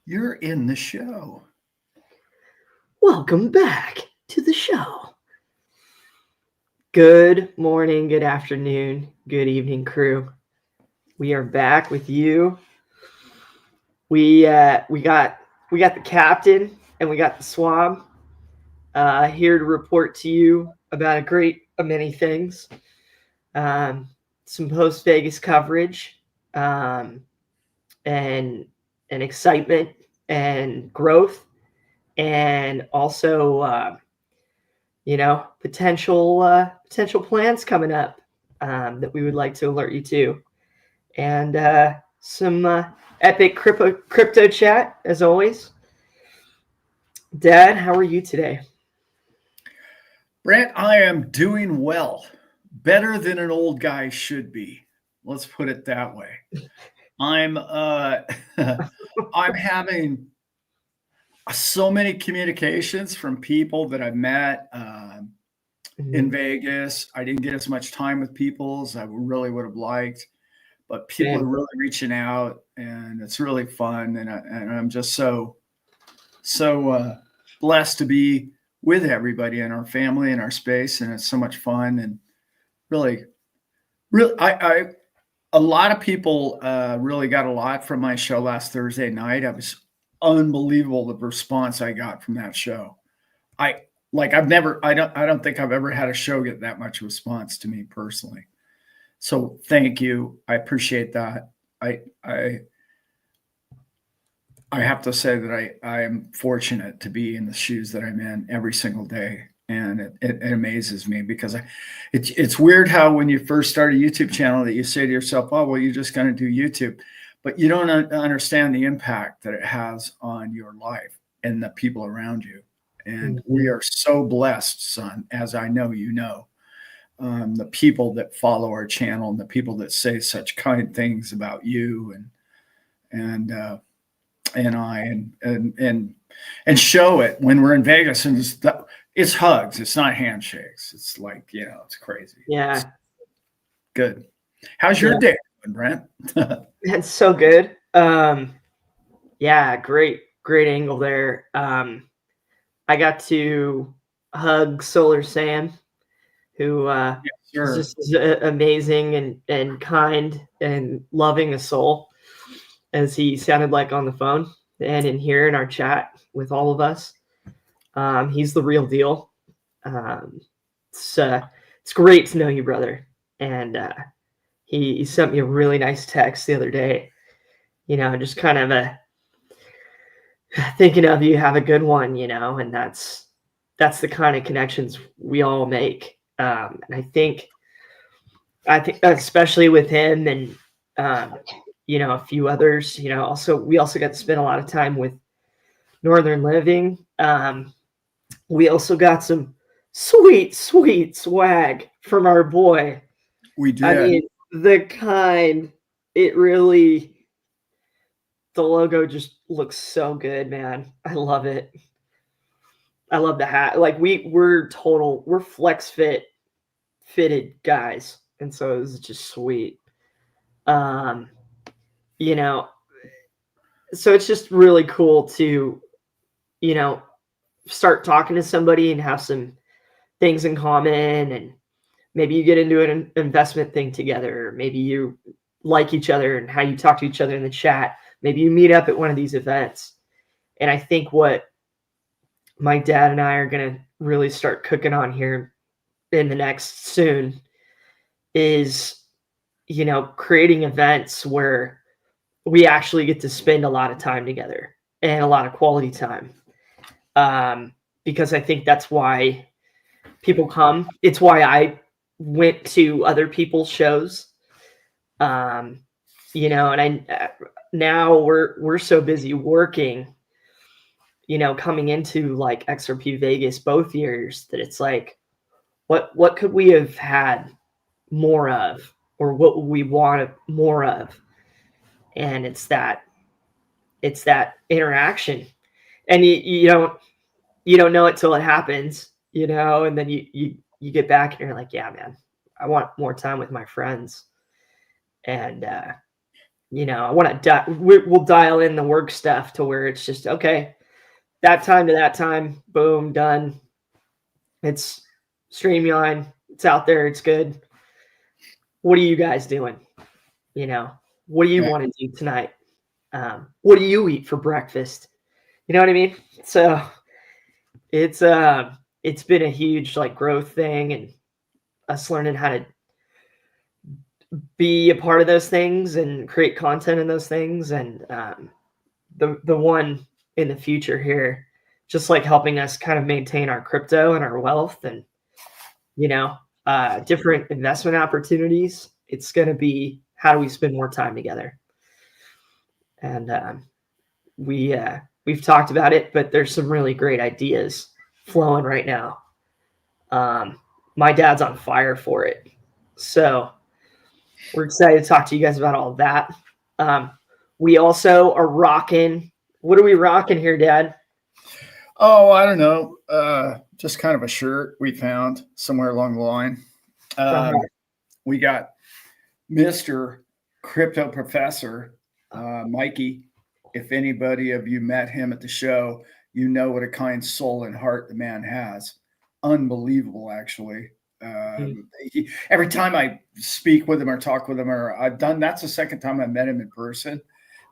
You're in the show. Welcome back to the show. Good morning, good afternoon, good evening, crew. We are back with you. We got the captain and we got the swab here to report to you about many things. Some post Vegas coverage, and excitement and growth, and also potential plans coming up that we would like to alert you to, and some epic crypto chat as always. Dad, how are you today? Brent, I am doing well. Better than an old guy should be. Let's put it that way. I'm I'm having so many communications from people that I've met in Vegas. I didn't get as much time with people as I really would have liked, but people are really reaching out, and it's really fun. And I'm just so blessed to be with everybody in our family and our space, and it's so much fun. And really, I a lot of people really got a lot from my show last Thursday night. I was unbelievable the response I got from that show. I don't think I've ever had a show get that much response to me personally. So thank you. I appreciate that. I have to say that I am fortunate to be in the shoes that I'm in every single day. And it amazes me because it's weird how when you first start a YouTube channel that you say to yourself, oh, well, you're just going to do YouTube. But you don't understand the impact that it has on your life and the people around you. And we are so blessed, son, as I know you know, the people that follow our channel and the people that say such kind things about you and I and show it when we're in Vegas, and it's hugs, it's not handshakes. It's like, it's crazy. Yeah. It's good. How's your day going, Brent? That's so good. Yeah, great angle there. I got to hug Solar Sam, who is just amazing and kind and loving a soul, as he sounded like on the phone and in here in our chat with all of us. He's the real deal. It's great to know you, brother. And he sent me a really nice text the other day, just kind of thinking of you, have a good one, and that's the kind of connections we all make. And I think especially with him and a few others, we also got to spend a lot of time with Northern Living. We also got some sweet swag from our boy. We did. I mean, the logo just looks so good, man. I love it. I love the hat. Like we're flex fitted guys. And so it was just sweet. So it's just really cool to, start talking to somebody and have some things in common, and maybe you get into an investment thing together. Maybe you like each other and how you talk to each other in the chat. Maybe you meet up at one of these events. And I think what my dad and I are going to really start cooking on here in the next soon is, creating events where we actually get to spend a lot of time together and a lot of quality time. Because I think that's why people come. It's why I went to other people's shows. And now we're so busy working, coming into like XRP Vegas both years, that it's like, what could we have had more of, or what would we want more of? And it's that interaction, and you don't know it till it happens, and then you get back and you're like, yeah, man, I want more time with my friends. And I want to we'll dial in the work stuff to where it's just okay, that time to that time, boom, done. It's streamline, it's out there, it's good. What are you guys doing? What do you Yeah. want to do tonight? What do you eat for breakfast? You know what I mean? So it's been a huge like growth thing, and us learning how to be a part of those things and create content in those things. And the one in the future here, just like helping us kind of maintain our crypto and our wealth and, different investment opportunities. It's going to be, how do we spend more time together? And we've talked about it, but there's some really great ideas flowing right now. My dad's on fire for it. So we're excited to talk to you guys about all of that. We also are rocking. What are we rocking here, Dad? Oh, I don't know. Just kind of a shirt we found somewhere along the line. We got Mr. Crypto Professor, Mikey. If anybody of you met him at the show, you know what a kind soul and heart the man has. Unbelievable, actually. Every time I speak with him or talk with him, or that's the second time I met him in person,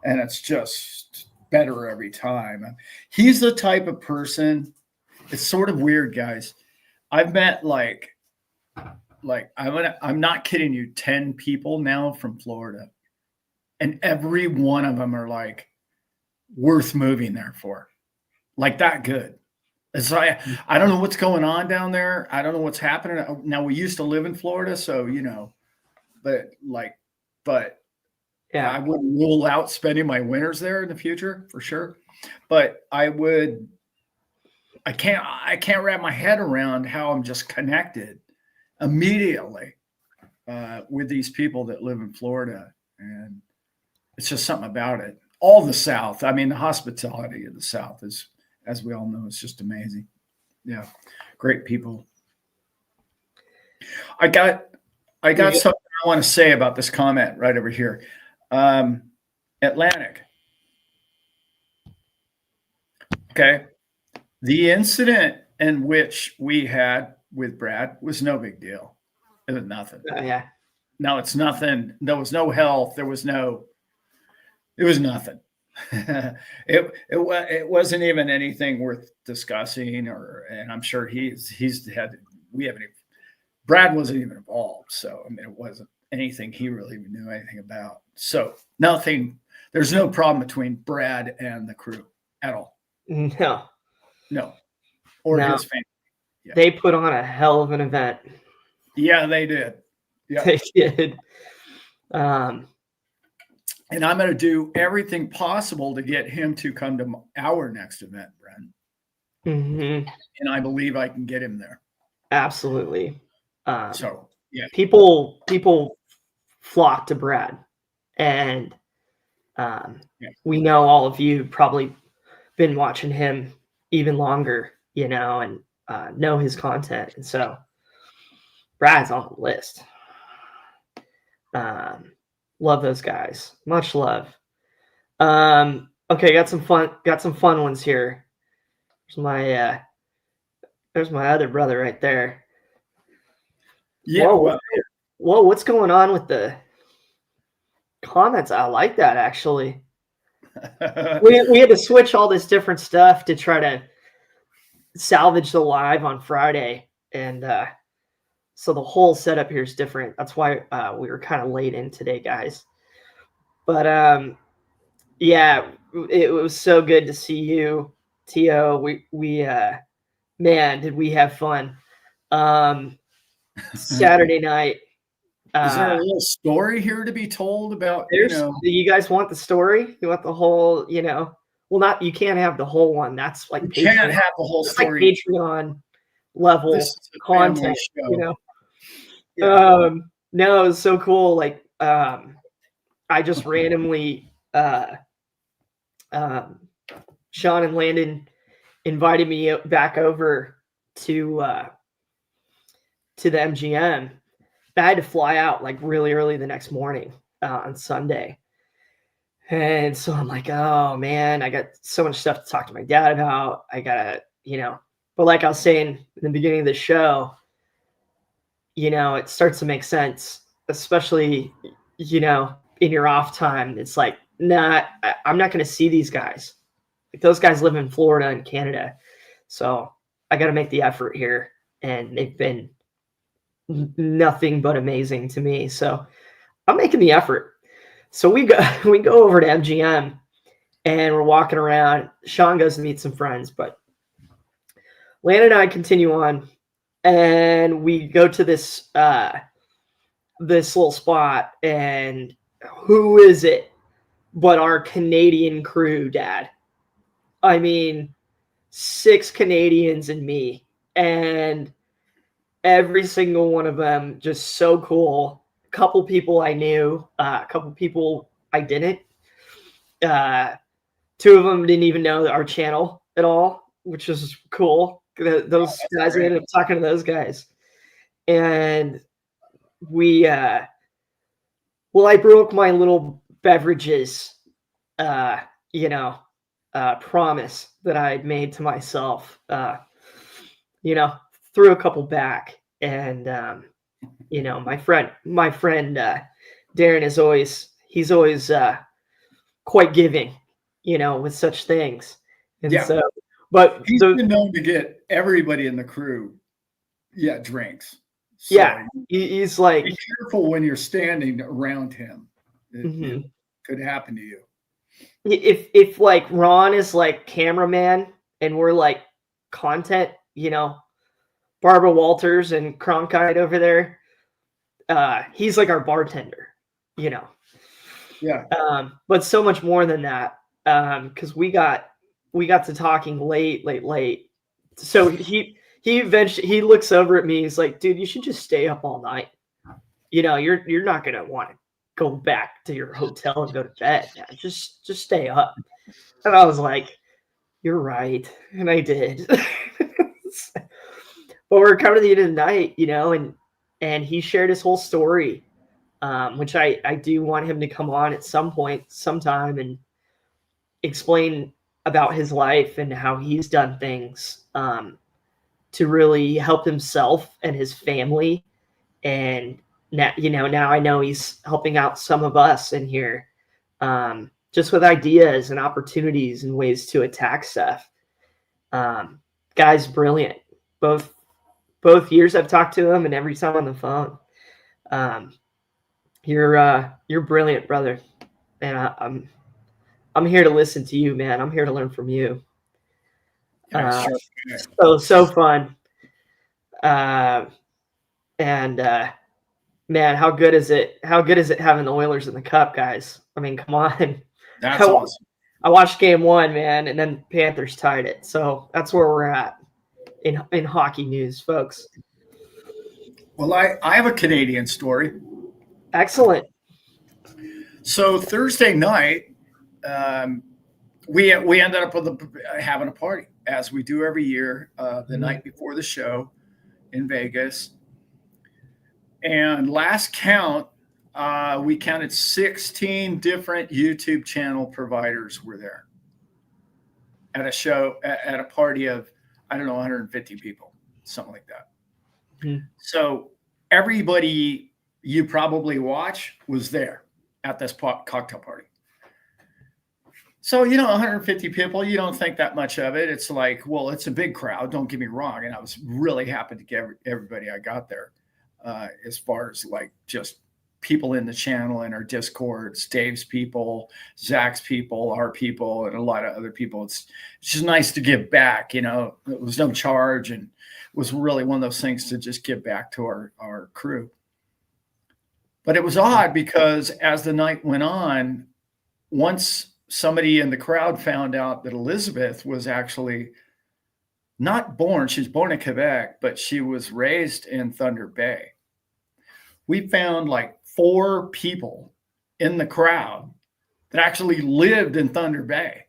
and it's just better every time. He's the type of person. It's sort of weird, guys. I've met I'm not kidding you, 10 people now from Florida, and every one of them are like worth moving there for, like that good. So I don't know what's going on down there. I don't know what's happening. Now, we used to live in Florida, so, but Yeah. I wouldn't rule out spending my winters there in the future for sure. But I can't wrap my head around how I'm just connected immediately with these people that live in Florida. And it's just something about it. All the South. I mean, the hospitality of the South is, as we all know, it's just amazing. Yeah. Great people. I got something I want to say about this comment right over here. Atlantic. Okay. The incident in which we had with Brad was no big deal. It was nothing. Yeah. No, it's nothing. There was no health. It was nothing. it wasn't even anything worth discussing, and I'm sure Brad wasn't even involved. So, I mean, it wasn't anything he really knew anything about. So nothing, there's no problem between Brad and the crew at all. No. Or his family. Yeah. They put on a hell of an event. Yeah, they did. Yeah, they did. And I'm going to do everything possible to get him to come to our next event, Brent. Mm-hmm. And I believe I can get him there. Absolutely. So, yeah. People flock to Brad. And we know all of you probably been watching him even longer, and know his content. And so Brad's on the list. Love those guys. Much love. Okay, got some fun ones here. There's my other brother right there. Yeah. Whoa, what's going on with the comments? I like that, actually. we had to switch all this different stuff to try to salvage the live on Friday. And so the whole setup here is different. That's why we were kind of late in today, guys. But yeah, it was so good to see you, Tio. We man, did we have fun. Saturday night. Is there a little story here to be told about, Do you guys want the story? You want the whole, well, you can't have the whole one. That's like you can't have the whole story. Like Patreon level content, Yeah. No, it was so cool. Like, I just randomly, Sean and Landon invited me back over to the MGM. I had to fly out like really early the next morning on Sunday. And so I'm like, oh man, I got so much stuff to talk to my dad about. I gotta, but like I was saying in the beginning of the show, it starts to make sense, especially, in your off time. It's like, nah, I'm not going to see these guys. Like those guys live in Florida and Canada. So I got to make the effort here. And they've been nothing but amazing to me. So I'm making the effort. So we go over to MGM and we're walking around. Sean goes to meet some friends, but Lana and I continue on, and we go to this this little spot, and who is it but our Canadian crew, Dad? I mean, 6 Canadians and me, and every single one of them just so cool. A couple people I knew, a couple people I didn't. 2 of them didn't even know our channel at all, which was cool. Those guys, we ended up talking to those guys, and we well, I broke my little beverages promise that I had made to myself, threw a couple back, and my friend Darren he's always quite giving, with such things. And Yeah. so, but He's been known to get everybody in the crew, drinks. So yeah, he's like, be careful when you're standing around him. It mhm. could happen to you. If like Ron is like cameraman and we're like content, Barbara Walters and Cronkite over there, he's like our bartender, Yeah. But so much more than that, because we got to talking late. So he eventually he looks over at me. He's like, "Dude, you should just stay up all night. You're not gonna want to go back to your hotel and go to bed. Man. Just stay up." And I was like, "You're right," and I did. But we're coming to the end of the night, and he shared his whole story, which I do want him to come on at some point, sometime, and explain about his life and how he's done things to really help himself and his family. And now I know he's helping out some of us in here, just with ideas and opportunities and ways to attack stuff. Guy's brilliant. Both years I've talked to him, and every time on the phone. You're brilliant, brother, and I'm here to listen to you, man. I'm here to learn from you. So fun. And man, how good is it? How good is it having the Oilers in the Cup, guys? I mean, come on. That's awesome. I watched game 1, man, and then Panthers tied it. So that's where we're at in hockey news, folks. Well, I have a Canadian story. Excellent. So Thursday night, we ended up having a party, as we do every year, the night before the show in Vegas. And last count, we counted 16 different YouTube channel providers were there at a show, at a party of, I don't know, 150 people, something like that. Mm-hmm. So everybody you probably watch was there at this cocktail party. So, 150 people, you don't think that much of it. It's like, well, it's a big crowd. Don't get me wrong. And I was really happy to get everybody I got there, as far as like just people in the channel and our Discords, Dave's people, Zach's people, our people, and a lot of other people. It's just nice to give back. It was no charge, and it was really one of those things to just give back to our crew. But it was odd because as the night went on, once somebody in the crowd found out that Elizabeth was actually not born, she's born in Quebec, but she was raised in Thunder Bay. We found like 4 people in the crowd that actually lived in Thunder Bay.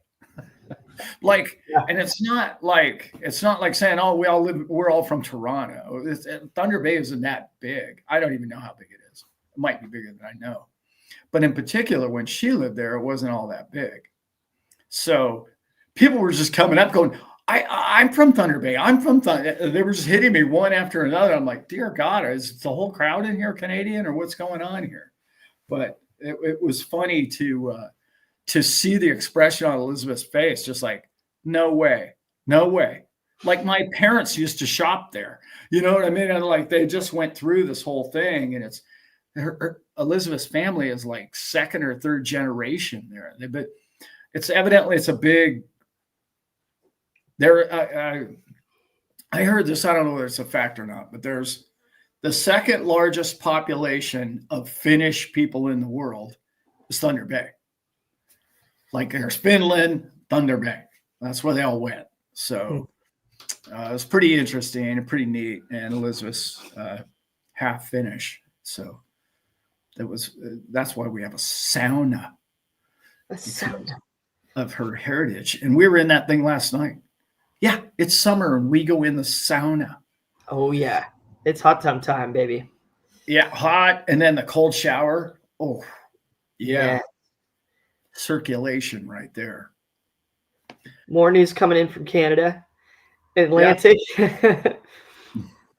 And it's not like saying, oh, we're all from Toronto. Thunder Bay isn't that big. I don't even know how big it is. It might be bigger than I know. But in particular, when she lived there, it wasn't all that big. So people were just coming up going, I'm from Thunder Bay. I'm from Thunder. They were just hitting me one after another. I'm like, dear God, is the whole crowd in here Canadian or what's going on here? But it was funny to see the expression on Elizabeth's face, just like, no way, no way. Like my parents used to shop there. You know what I mean? And like they just went through this whole thing, and it's Elizabeth's family is like second or third generation there. But it's evidently it's a big. There, I heard this. I don't know whether it's a fact or not, but there's the second largest population of Finnish people in the world is Thunder Bay. Like there's Finland, Thunder Bay. That's where they all went. So it was pretty interesting and pretty neat. And Elizabeth's half Finnish, so that's why we have a sauna. A sauna of her heritage, and we were in that thing last night. Yeah, it's summer and we go in the sauna. Oh yeah, it's hot tub time, baby. Yeah, hot, and then the cold shower. Oh, yeah. Circulation right there. More news coming in from Canada. Atlantic. Yeah.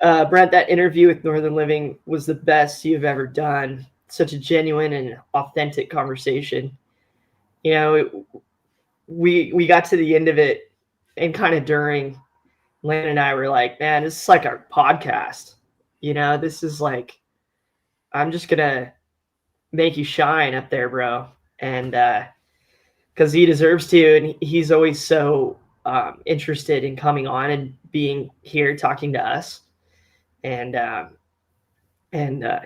Brent, that interview with Northern Living was the best you've ever done. Such a genuine and authentic conversation. You know, we got to the end of it, and kind of during, Lan and I were like, man, this is like our podcast. You know, this is like, I'm just going to make you shine up there, bro. And because he deserves to. And he's always so interested in coming on and being here talking to us. And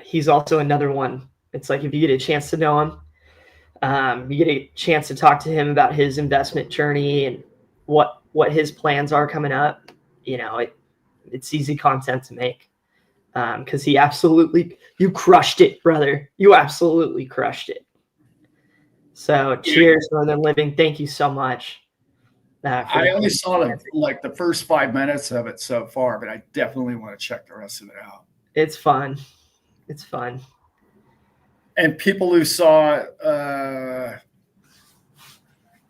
he's also another one. It's like if you get a chance to know him, you get a chance to talk to him about his investment journey and what his plans are coming up. You know, it's easy content to make because you crushed it, brother. You absolutely crushed it. So cheers, Northern Living. Thank you so much. I only saw like the first 5 minutes of it so far, but I definitely want to check the rest of it out. It's fun. It's fun. And people who saw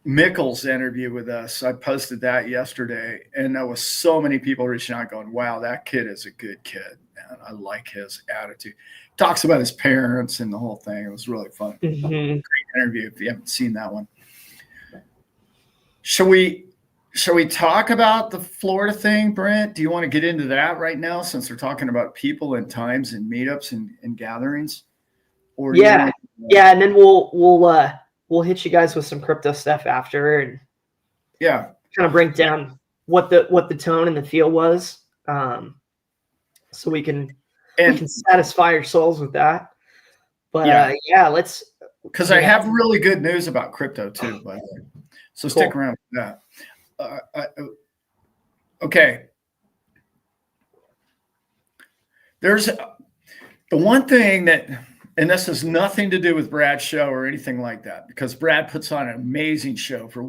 Mickle's interview with us, I posted that yesterday, and there was so many people reaching out going, wow, that kid is a good kid. Man, I like his attitude. Talks about his parents and the whole thing. It was really fun. Mm-hmm. Great interview if you haven't seen that one. Shall we talk about the Florida thing, Brent? Do you want to get into that right now since we're talking about people and times and meetups and gatherings? Or yeah, and then we'll hit you guys with some crypto stuff after, and kind of break down what the tone and the feel was, so we can satisfy your souls with that. But let's. Because I have really good news about crypto too, by the way. So Cool. Stick around for that. Okay. There's the one thing that. And this has nothing to do with Brad's show or anything like that, because Brad puts on an amazing show for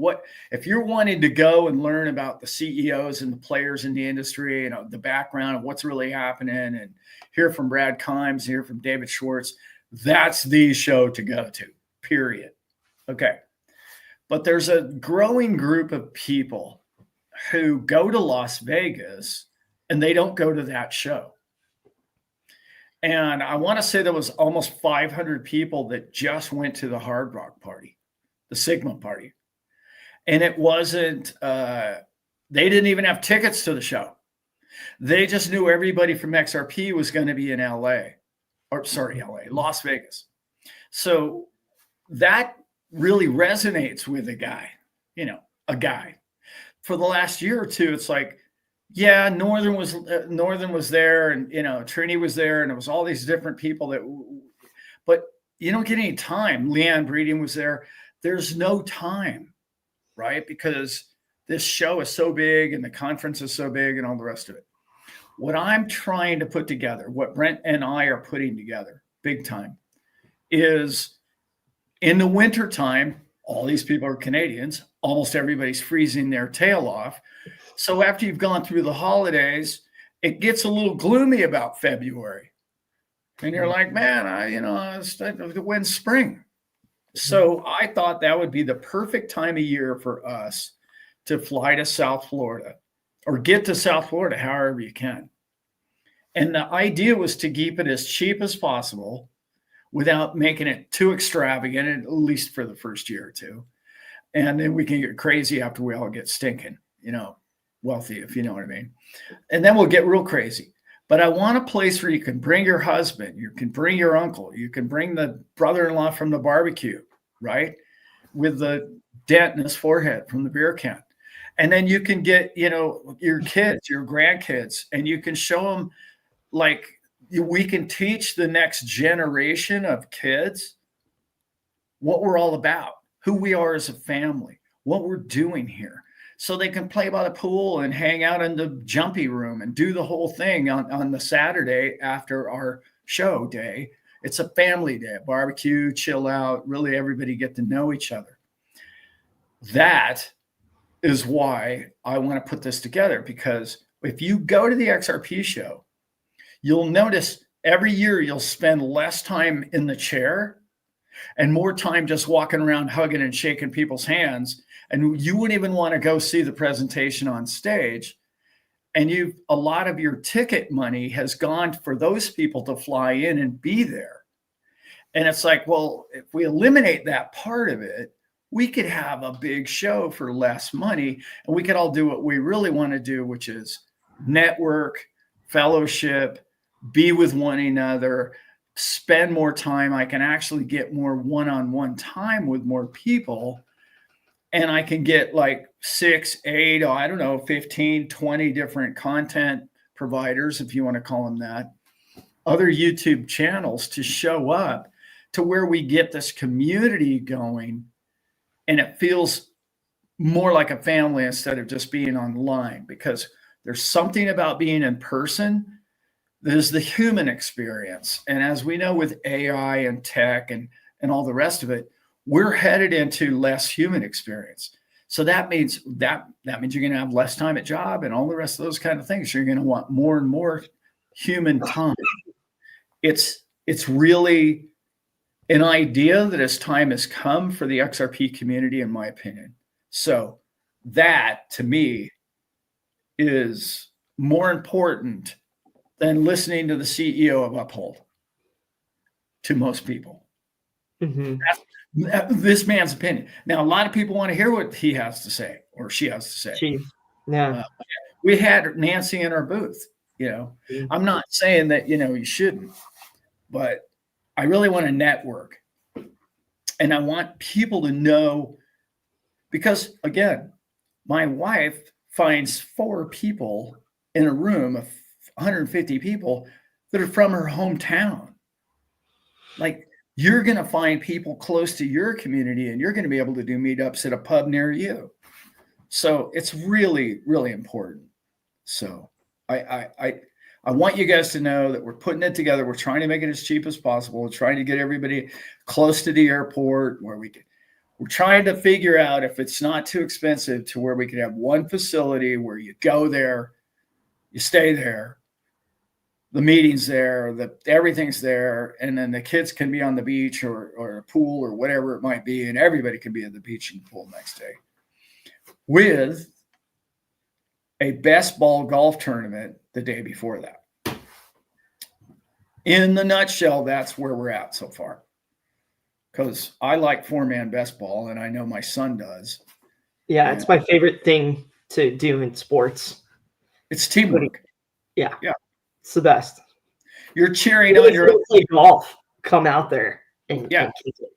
if you're wanting to go and learn about the CEOs and the players in the industry, the background of what's really happening, and hear from Brad Kimes, hear from David Schwartz, that's the show to go to, period. Okay. But there's a growing group of people who go to Las Vegas and they don't go to that show. And I want to say there was almost 500 people that just went to the Hard Rock party, the Sigma party. And it wasn't, they didn't even have tickets to the show. They just knew everybody from XRP was going to be in Las Vegas. So that really resonates with a guy. For the last year or two, it's like, yeah, Northern was there, and Trini was there, and it was all these different people but you don't get any time. Leanne Breeding was there. There's no time, right? Because this show is so big and the conference is so big and all the rest of it. What I'm trying to put together, what Brent and I are putting together big time, is in the wintertime, all these people are Canadians. Almost everybody's freezing their tail off. So after you've gone through the holidays, it gets a little gloomy about February. And you're like, man, it's to win spring. So I thought that would be the perfect time of year for us to fly to South Florida or get to South Florida however you can. And the idea was to keep it as cheap as possible without making it too extravagant, at least for the first year or two. And then we can get crazy after we all get stinking, wealthy, if you know what I mean. And then we'll get real crazy. But I want a place where you can bring your husband, you can bring your uncle, you can bring the brother-in-law from the barbecue, right? With the dent in his forehead from the beer can. And then you can get, your kids, your grandkids, and you can show them, like, we can teach the next generation of kids what we're all about, who we are as a family, what we're doing here. So they can play by the pool and hang out in the jumpy room and do the whole thing on the Saturday after our show day. It's a family day, barbecue, chill out, really everybody get to know each other. That is why I want to put this together, because if you go to the XRP show, you'll notice every year you'll spend less time in the chair and more time just walking around hugging and shaking people's hands. And you wouldn't even want to go see the presentation on stage. And a lot of your ticket money has gone for those people to fly in and be there. And it's like, well, if we eliminate that part of it, we could have a big show for less money, and we could all do what we really want to do, which is network, fellowship, be with one another, spend more time. I can actually get more one-on-one time with more people. And I can get like 6, 8, 15, 20 different content providers, if you want to call them that, other YouTube channels to show up to where we get this community going. And it feels more like a family instead of just being online, because there's something about being in person. There's the human experience. And as we know with AI and tech and all the rest of it, we're headed into less human experience. So that means you're going to have less time at job and all the rest of those kind of things. You're going to want more and more human time. It's really an idea that as time has come for the XRP community, in my opinion. So that, to me, is more important than listening to the CEO of Uphold, to most people. Mm-hmm. This man's opinion. Now, a lot of people want to hear what he has to say or she has to say. We had Nancy in our booth. I'm not saying that, you shouldn't, but I really want to network. And I want people to know, because, again, my wife finds 4 people in a room of 150 people that are from her hometown. Like, you're going to find people close to your community, and you're going to be able to do meetups at a pub near you. So it's really, really important. So I want you guys to know that we're putting it together. We're trying to make it as cheap as possible. We're trying to get everybody close to the airport where we're trying to figure out if it's not too expensive to where we could have one facility where you go there, you stay there, the meeting's there, everything's there, and then the kids can be on the beach or a pool or whatever it might be, and everybody can be at the beach and pool next day, with a best ball golf tournament the day before that. In the nutshell, that's where we're at so far. Because I like 4-man best ball, and I know my son does. Yeah, it's my favorite thing to do in sports. It's teamwork. Yeah. It's the best. You're cheering on your play golf. Come out there and kick it.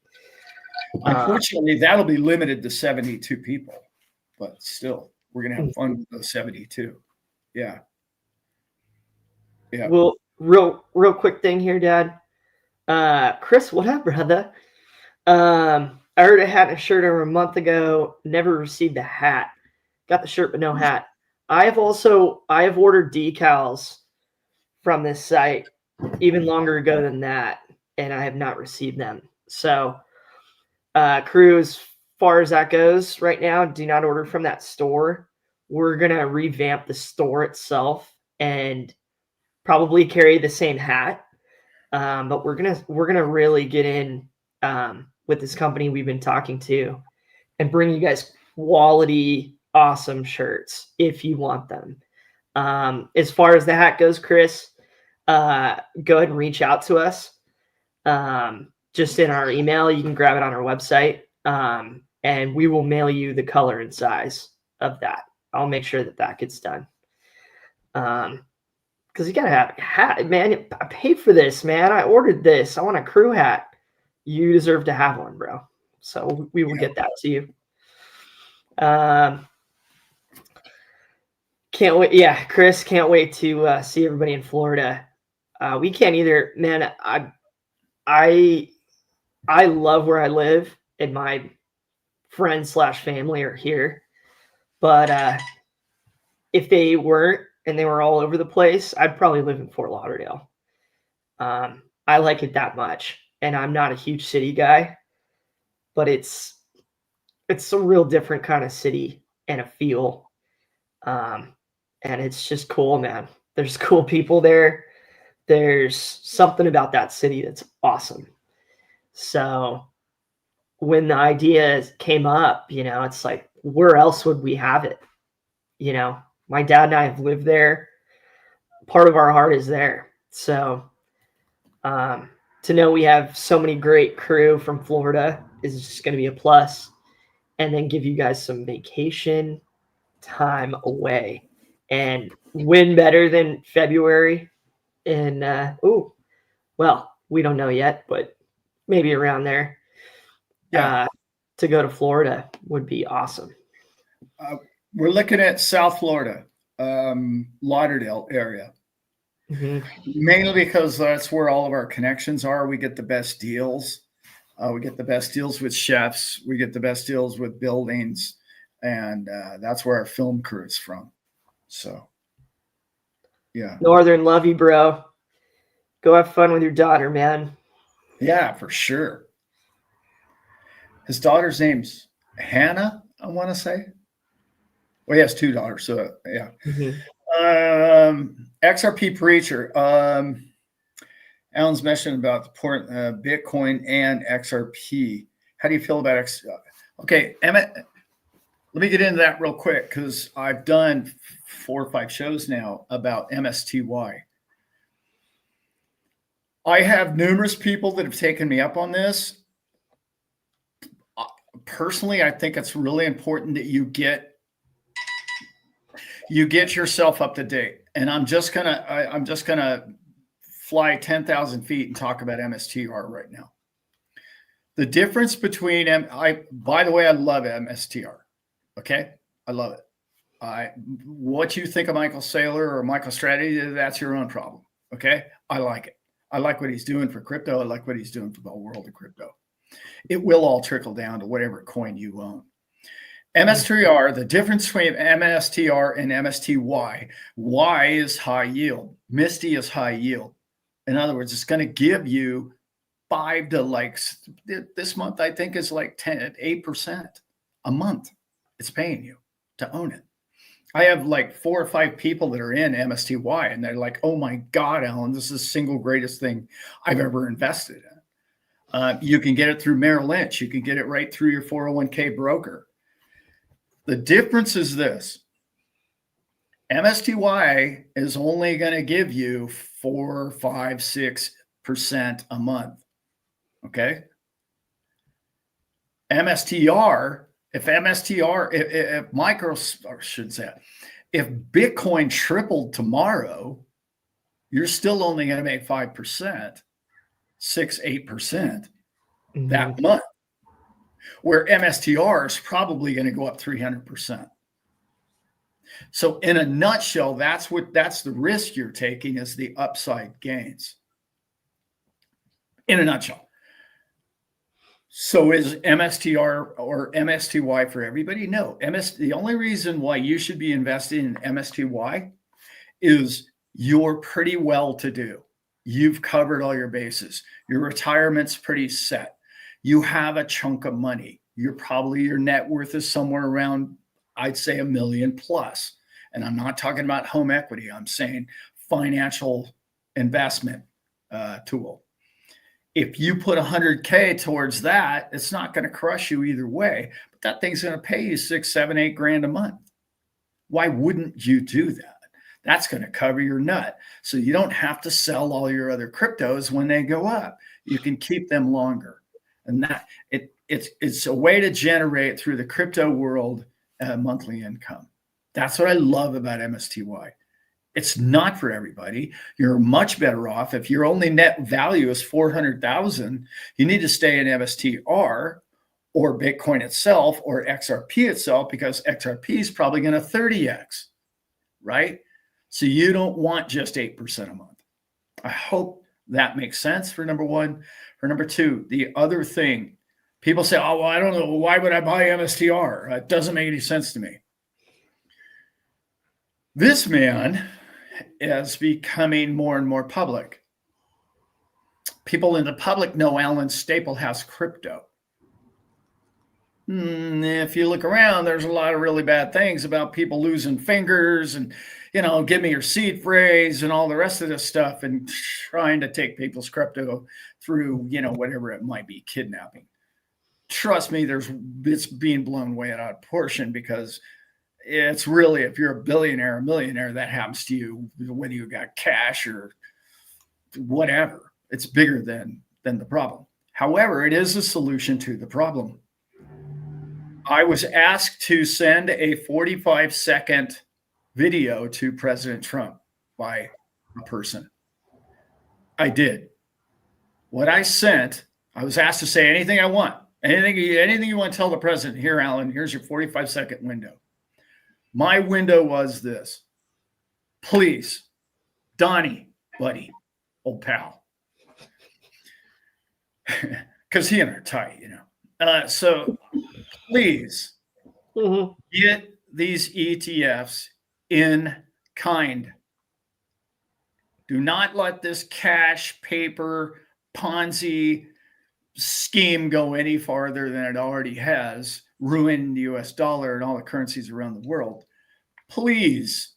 Unfortunately, that'll be limited to 72 people, but still, we're gonna have fun with those 72. Yeah. Well, real quick thing here, Dad. Chris, what up, brother? I already had a shirt over a month ago. Never received a hat. Got the shirt but no hat. I have ordered decals from this site even longer ago than that, and I have not received them. So, crew, as far as that goes right now, do not order from that store. We're going to revamp the store itself and probably carry the same hat. But we're gonna really get in with this company we've been talking to and bring you guys quality, awesome shirts if you want them. As far as the hat goes, Chris, go ahead and reach out to us. Just in our email, you can grab it on our website, and we will mail you the color and size of that. I'll make sure that gets done. Because you gotta have a hat, man. I paid for this, man. I ordered this. I want a crew hat. You deserve to have one, bro. So we will get that to you. Can't wait. Yeah, Chris, can't wait to see everybody in Florida. We can't either, man. I love where I live, and my friends / family are here. But if they weren't and they were all over the place, I'd probably live in Fort Lauderdale. I like it that much, and I'm not a huge city guy, but it's a real different kind of city and a feel. And it's just cool, man. There's cool people there. There's something about that city that's awesome. So when the idea came up, it's like, where else would we have it? My dad and I have lived there. Part of our heart is there. So to know we have so many great crew from Florida is just going to be a plus. And then give you guys some vacation time away. And when better than February? And well, we don't know yet, but maybe around there. Yeah. To go to Florida would be awesome. We're looking at South Florida, Lauderdale area. Mm-hmm. Mainly because that's where all of our connections are. We get the best deals. We get the best deals with chefs. We get the best deals with buildings. And that's where our film crew is from. So, yeah. Northern love you, bro. Go have fun with your daughter, man. Yeah, for sure. His daughter's name's Hannah, I want to say. Well, he has 2 daughters. So, yeah. Mm-hmm. XRP Preacher. Alan's mentioned about the Bitcoin and XRP. How do you feel about XRP? Okay, Emmett, let me get into that real quick because I've done 4 or 5 shows now about MSTY. I have numerous people that have taken me up on this. Personally, I think it's really important that you get yourself up to date. And I'm just gonna fly 10,000 feet and talk about MSTR right now. The difference between by the way, I love MSTR. Okay, I love it. What you think of Michael Saylor or Michael Strategy, that's your own problem. Okay, I like it. I like what he's doing for crypto. I like what he's doing for the whole world of crypto. It will all trickle down to whatever coin you own. MSTR, the difference between MSTR and MSTY, Y is high yield. Misty is high yield. In other words, it's going to give you 5 to this month, I think is like 8% a month. It's paying you to own it. I have like 4 or 5 people that are in MSTY and they're like, oh my God, Alan, this is the single greatest thing I've ever invested in. You can get it through Merrill Lynch. You can get it right through your 401k broker. The difference is this. MSTY is only going to give you 4, 5, 6% a month. Okay. MSTR, if Bitcoin tripled tomorrow, you're still only going to make 5%, 6, 8% that month. Where MSTR is probably going to go up 300%. So in a nutshell, that's the risk you're taking is the upside gains. In a nutshell. So is MSTR or MSTY for everybody? No. The only reason why you should be investing in MSTY is you're pretty well to do. You've covered all your bases. Your retirement's pretty set. You have a chunk of money. Your net worth is somewhere around, I'd say, $1 million plus. And I'm not talking about home equity. I'm saying financial investment tool. If you put 100K towards that, it's not going to crush you either way. But that thing's going to pay you 6, 7, 8 grand a month. Why wouldn't you do that? That's going to cover your nut. So you don't have to sell all your other cryptos when they go up. You can keep them longer. And that it's a way to generate through the crypto world monthly income. That's what I love about MSTY. It's not for everybody. You're much better off if your only net value is 400,000. You need to stay in MSTR or Bitcoin itself or XRP itself, because XRP is probably going to 30x, right? So you don't want just 8% a month. I hope that makes sense for number one. For number two, the other thing, people say, oh, well, I don't know. Why would I buy MSTR? It doesn't make any sense to me. This man is becoming more and more public. People in the public know Alan Staple has crypto. If you look around, there's a lot of really bad things about people losing fingers and, give me your seed phrase and all the rest of this stuff and trying to take people's crypto through, whatever it might be, kidnapping. Trust me, it's being blown way out of proportion, because it's really, if you're a billionaire or millionaire, that happens to you, whether you got cash or whatever. It's bigger than the problem. However, it is a solution to the problem. I was asked to send a 45-second video to President Trump by a person. I did. What I sent, I was asked to say anything I want. Anything you want to tell the president. Here, Alan, here's your 45-second window. My window was this. Please, Donnie, buddy, old pal. Because he and I are tight, So please get these ETFs in kind. Do not let this cash, paper, Ponzi scheme go any farther than it already has, ruin the US dollar and all the currencies around the world. Please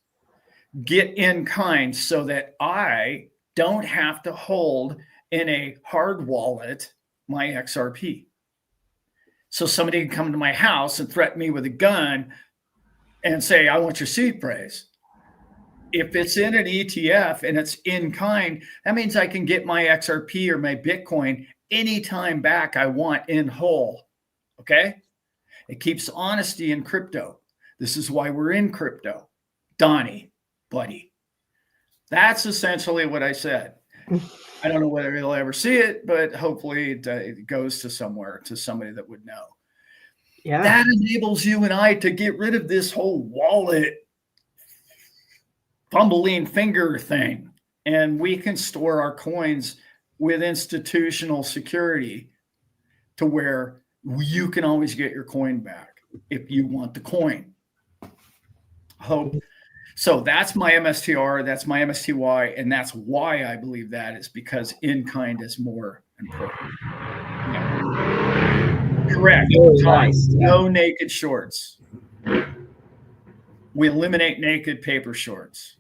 get in kind so that I don't have to hold in a hard wallet my XRP. So somebody can come to my house and threaten me with a gun and say, I want your seed phrase. If it's in an ETF and it's in kind, that means I can get my XRP or my Bitcoin anytime back I want in whole. Okay? It keeps honesty in crypto. This is why we're in crypto. Donnie, buddy. That's essentially what I said. I don't know whether he'll ever see it, but hopefully it goes to somewhere, to somebody that would know. Yeah. That enables you and I to get rid of this whole wallet fumbling finger thing. And we can store our coins with institutional security to where you can always get your coin back if you want the coin. Hope. So that's my MSTR, that's my MSTY, and that's why I believe that is because in kind is more important. Yeah. Correct. Nice. No naked shorts. We eliminate naked paper shorts.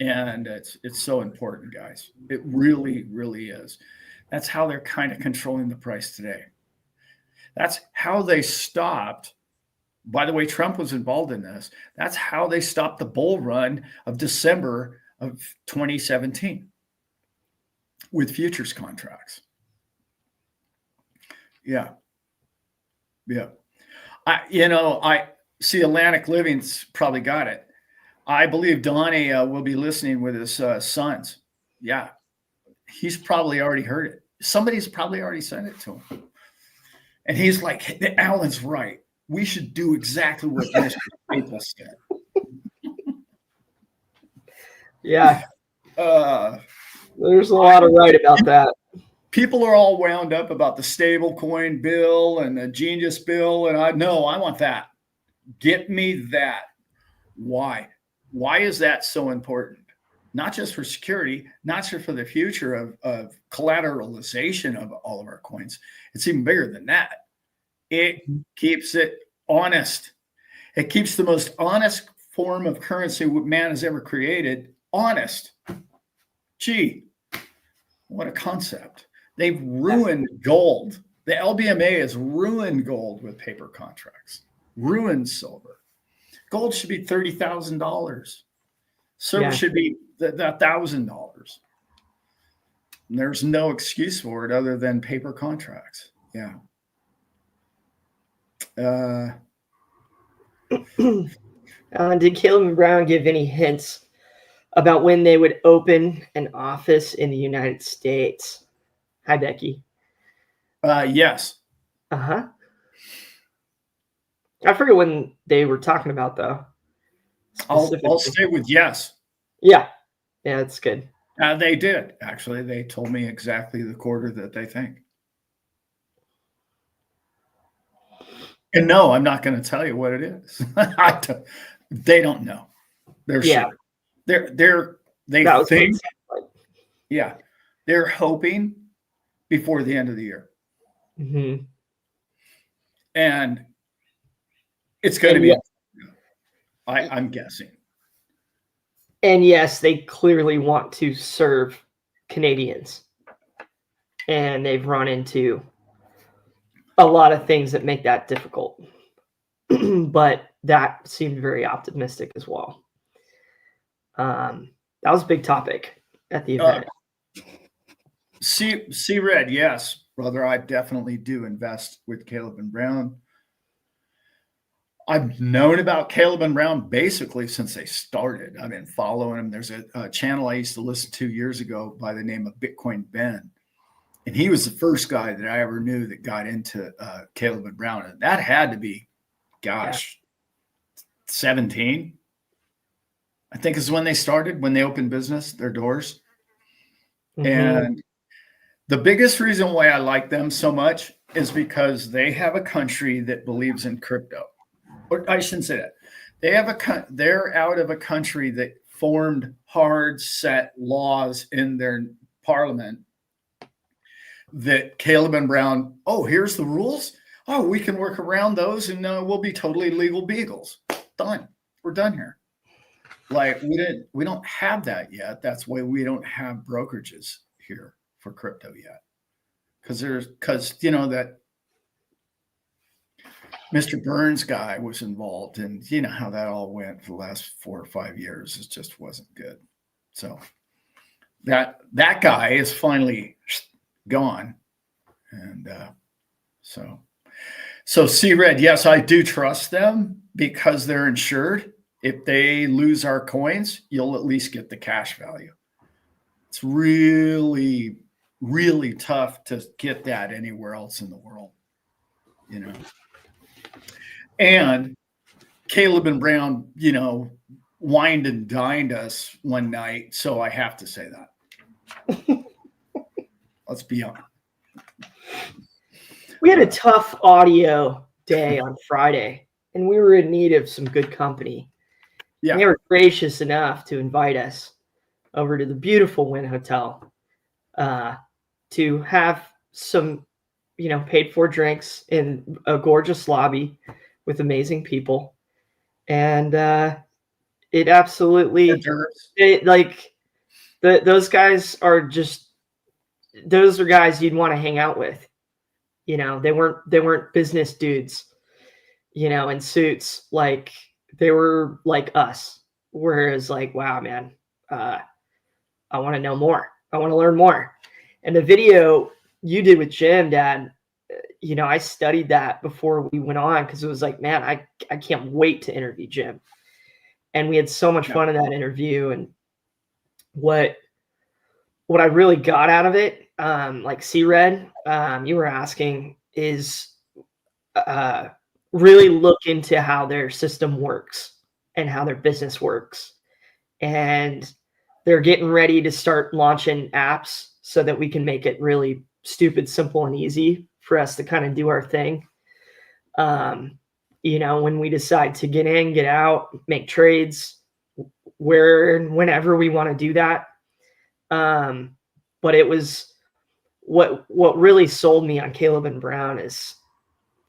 And it's so important, guys. It really, really is. That's how they're kind of controlling the price today. That's how they stopped. By the way, Trump was involved in this. That's how they stopped the bull run of December of 2017 with futures contracts. Yeah. I see Atlantic Living's probably got it. I believe Donnie will be listening with his sons. Yeah. He's probably already heard it. Somebody's probably already sent it to him. And he's like, Alan's right. We should do exactly what Mr. Staple said. Yeah. There's a lot of right about that. People are all wound up about the stable coin bill and the genius bill. And I want that. Get me that. Why? Why is that so important? Not just for security, not just for the future of collateralization of all of our coins. It's even bigger than that. It keeps it honest. It keeps the most honest form of currency man has ever created honest. Gee, What a concept. They've ruined gold. The LBMA has ruined gold with paper contracts, ruined silver. Gold should be $30,000. Silver should be $1,000. There's no excuse for it other than paper contracts. Yeah. Did Caleb and Brown give any hints about when they would open an office in the United States? Hi, Becky. Yes. I forget when they were talking about, though. I'll stay with yes. Yeah, that's good. They did, actually. They told me exactly the quarter that they think. And no, I'm not going to tell you what it is. They don't know. They're sure. They think. Yeah, they're hoping before the end of the year. Mm-hmm. And it's going to be. I'm guessing. And yes, they clearly want to serve Canadians. And they've run into a lot of things that make that difficult. But that seemed very optimistic as well. That was a big topic at the event. See Red, yes, brother. I definitely do invest with Caleb and Brown. I've known about Caleb and Brown basically since they started. I've been following them. There's a channel I used to listen to years ago by the name of Bitcoin Ben. And he was the first guy that I ever knew that got into Caleb and Brown. And that had to be, 17, I think is when they started, when they opened business, their doors. Mm-hmm. And the biggest reason why I like them so much is because they have a country that believes in crypto. Or I shouldn't say that. They're out of a country that formed hard set laws in their parliament that Caleb and Brown, here's the rules. We can work around those and we'll be totally legal beagles. Done. We're done here. Like we don't have that yet. That's why we don't have brokerages here for crypto yet. Because that Mr. Burns guy was involved, and you know how that all went for the last 4 or 5 years. It just wasn't good. So that guy is finally gone. And so C-Red, yes, I do trust them because they're insured. If they lose our coins, you'll at least get the cash value. It's really, really tough to get that anywhere else in the world, And Caleb and Brown, wined and dined us one night, so I have to say that. Let's be honest. We had a tough audio day on Friday, and we were in need of some good company. Yeah. And they were gracious enough to invite us over to the beautiful Wynn Hotel to have some, paid for drinks in a gorgeous lobby with amazing people. And it absolutely, those guys are those are guys you'd want to hang out with. They weren't business dudes, in suits. Like they were like us. Whereas wow, man, I want to know more. I want to learn more. And the video you did with Jim, Dad, I studied that before we went on because it was like, man, I can't wait to interview Jim. And we had so much fun in that interview. And what I really got out of it, like C-Red, you were asking, is really look into how their system works and how their business works. And they're getting ready to start launching apps so that we can make it really stupid, simple, and easy for us to kind of do our thing. When we decide to get in, get out, make trades, where and whenever we want to do that. But it was what really sold me on Caleb and Brown is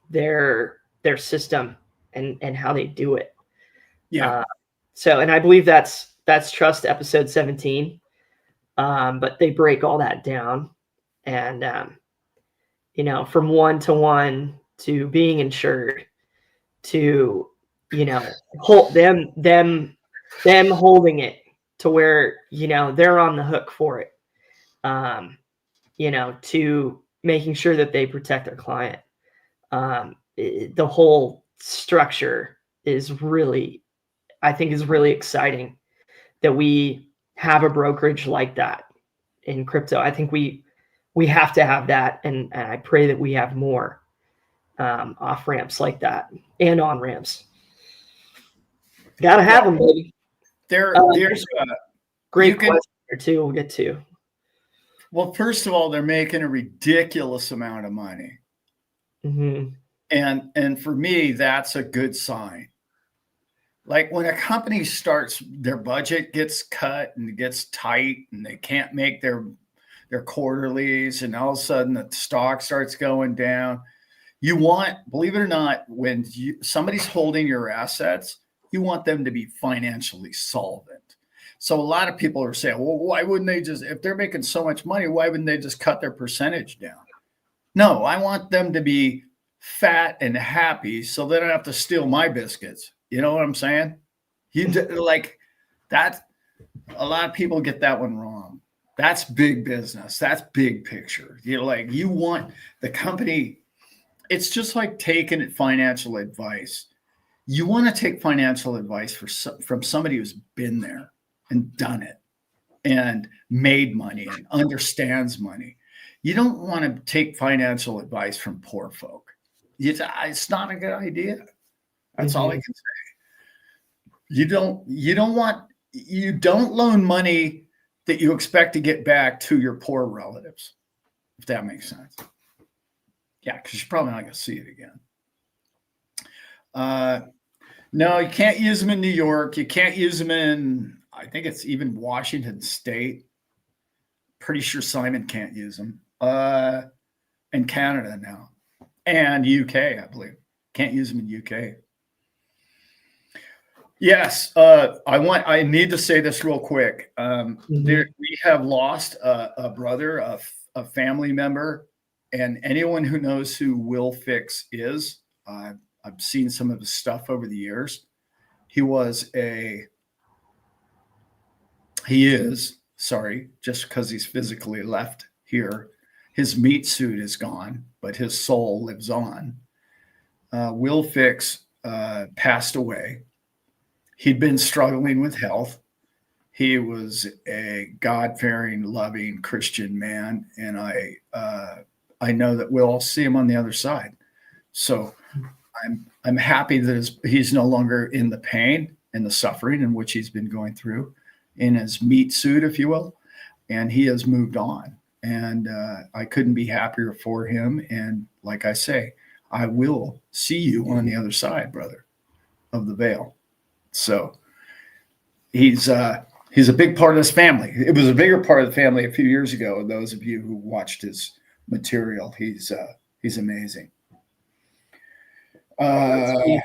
their system and how they do it. Yeah. And I believe that's Trust episode 17. But they break all that down, and you know, from one-to-one to being insured to, you know, them holding it to where, you know, they're on the hook for it. You know, to making sure that they protect their client. The whole structure is really, I think, is really exciting that we have a brokerage like that in crypto. I think we have to have that, and I pray that we have more off ramps like that and on ramps. Gotta have them, baby. There's great question here too. We'll get to. Well, first of all, they're making a ridiculous amount of money, and for me, that's a good sign. Like when a company starts, their budget gets cut and it gets tight, and they can't make their quarterlies, and all of a sudden the stock starts going down. You want, believe it or not, when somebody's holding your assets, you want them to be financially solvent. So a lot of people are saying, well, why wouldn't they just, if they're making so much money, why wouldn't they just cut their percentage down? No, I want them to be fat and happy so they don't have to steal my biscuits. You know what I'm saying? Like that. A lot of people get that one wrong. That's big business. That's big picture. You want the company. It's just like taking financial advice. You want to take financial advice from somebody who's been there and done it and made money and understands money. You don't want to take financial advice from poor folk. It's not a good idea. That's all I can say. You don't loan money that you expect to get back to your poor relatives, if that makes sense. Yeah, because you're probably not going to see it again. No, you can't use them in New York. You can't use them in, I think it's even Washington State. Pretty sure Simon can't use them. In Canada now. And UK, I believe. Can't use them in UK. Yes, I need to say this real quick. We have lost a brother, a family member, and anyone who knows who Will Fix is, I've seen some of his stuff over the years. He is, just because he's physically left here, his meat suit is gone, but his soul lives on. Will Fix passed away. He'd been struggling with health. He was a God-fearing, loving Christian man, and I know that we'll all see him on the other side. So I'm happy that he's no longer in the pain and the suffering in which he's been going through in his meat suit, if you will, and he has moved on. And I couldn't be happier for him. And like I say, I will see you on the other side, brother, of the veil. So he's a big part of this family. It was a bigger part of the family a few years ago. Those of you who watched his material, he's amazing. We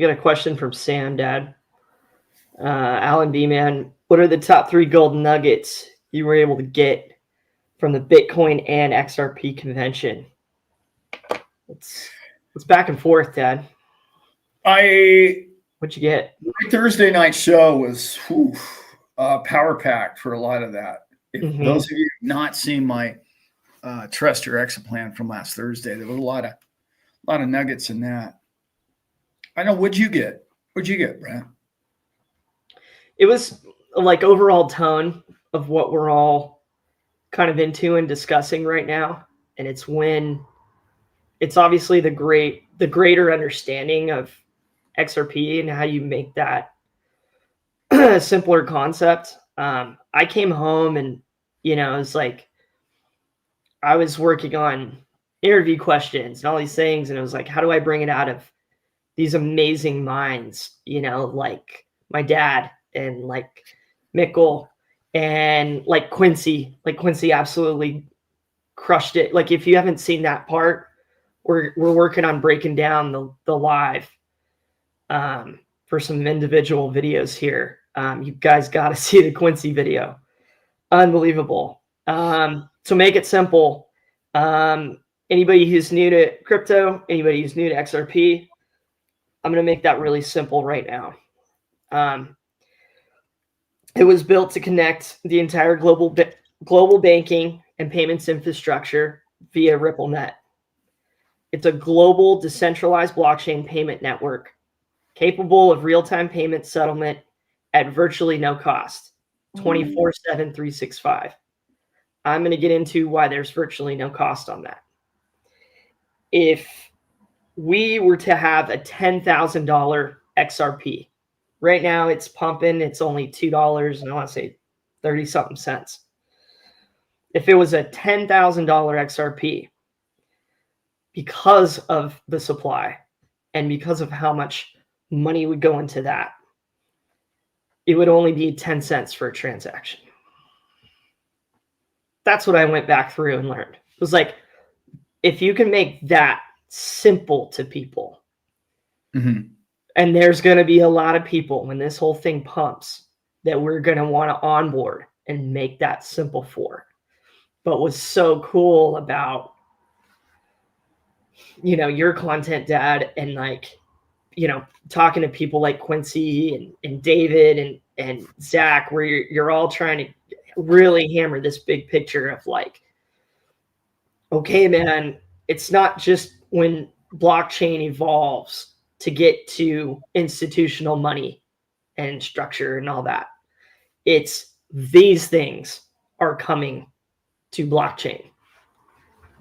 got a question from Sam, Dad. Alan B, man, what are the top 3 golden nuggets you were able to get from the Bitcoin and XRP convention? It's back and forth, Dad. What'd you get? My Thursday night show was power packed for a lot of that. If those of you who have not seen my Trust Your Exit plan from last Thursday, there was a lot of nuggets in that. I know. What'd you get? Brent? It was like overall tone of what we're all kind of into and discussing right now, and it's obviously the greater understanding of XRP and how you make that a simpler concept. I came home and, it was like I was working on interview questions and all these things, and it was like, how do I bring it out of these amazing minds, like my dad and like Mikkel and like Quincy. Like Quincy absolutely crushed it. Like if you haven't seen that part, we're working on breaking down the live. for some individual videos here. You guys got to see the Quincy video. Unbelievable. So make it simple. Anybody who's new to crypto, anybody who's new to XRP, I'm going to make that really simple right now. It was built to connect the entire global banking and payments infrastructure via RippleNet. It's a global decentralized blockchain payment network capable of real-time payment settlement at virtually no cost, 24/7, 365. I'm going to get into why there's virtually no cost on that. If we were to have a $10,000 XRP, right now it's pumping, it's only $2, and I want to say 30 something cents. If it was a $10,000 XRP, because of the supply and because of how much money would go into that, it would only be 10 cents for a transaction. That's what I went back through and learned. It was like, if you can make that simple to people, and there's going to be a lot of people when this whole thing pumps that we're going to want to onboard and make that simple for. But what's so cool about, your content, Dad, and like, talking to people like Quincy and David and Zach, where you're all trying to really hammer this big picture of like, okay, man, it's not just when blockchain evolves to get to institutional money and structure and all that. It's these things are coming to blockchain.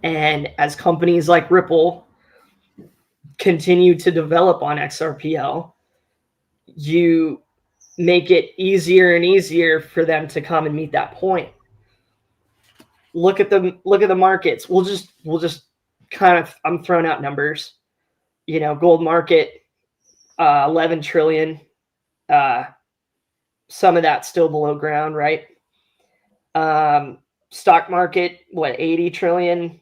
And as companies like Ripple continue to develop on XRPL, you make it easier and easier for them to come and meet that point. Look at the markets. We'll just kind of, I'm throwing out numbers. Gold market, 11 trillion. Some of that still below ground, right? Stock market, 80 trillion.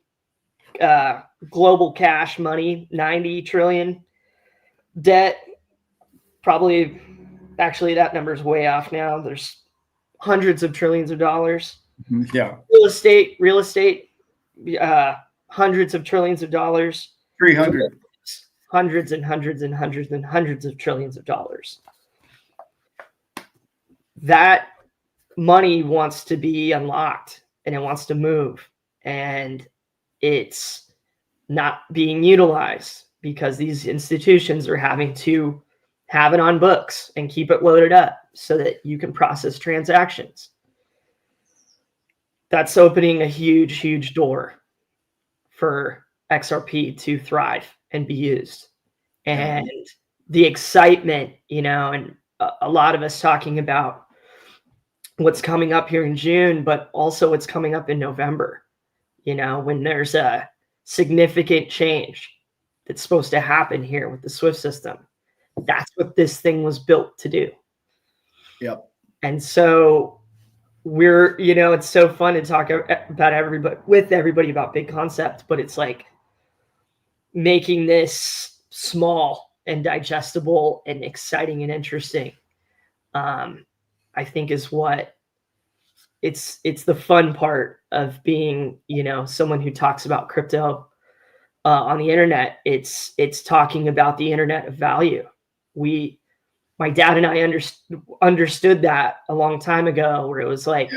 Global cash money, 90 trillion. Debt, probably, actually that number's way off now. There's hundreds of trillions of dollars. Yeah. Real estate, hundreds of trillions of dollars. 300. Hundreds and hundreds and hundreds and hundreds of trillions of dollars. That money wants to be unlocked and it wants to move, and it's not being utilized because these institutions are having to have it on books and keep it loaded up so that you can process transactions. That's opening a huge, huge door for XRP to thrive and be used. And the excitement, and a lot of us talking about what's coming up here in June, but also what's coming up in November, when there's a significant change that's supposed to happen here with the SWIFT system. That's what this thing was built to do. Yep. And so we're, it's so fun to talk about everybody about big concept, but it's like making this small and digestible and exciting and interesting. I think is what it's the fun part of being, someone who talks about crypto on the internet. It's talking about the internet of value. My dad and I understood that a long time ago, where it was like,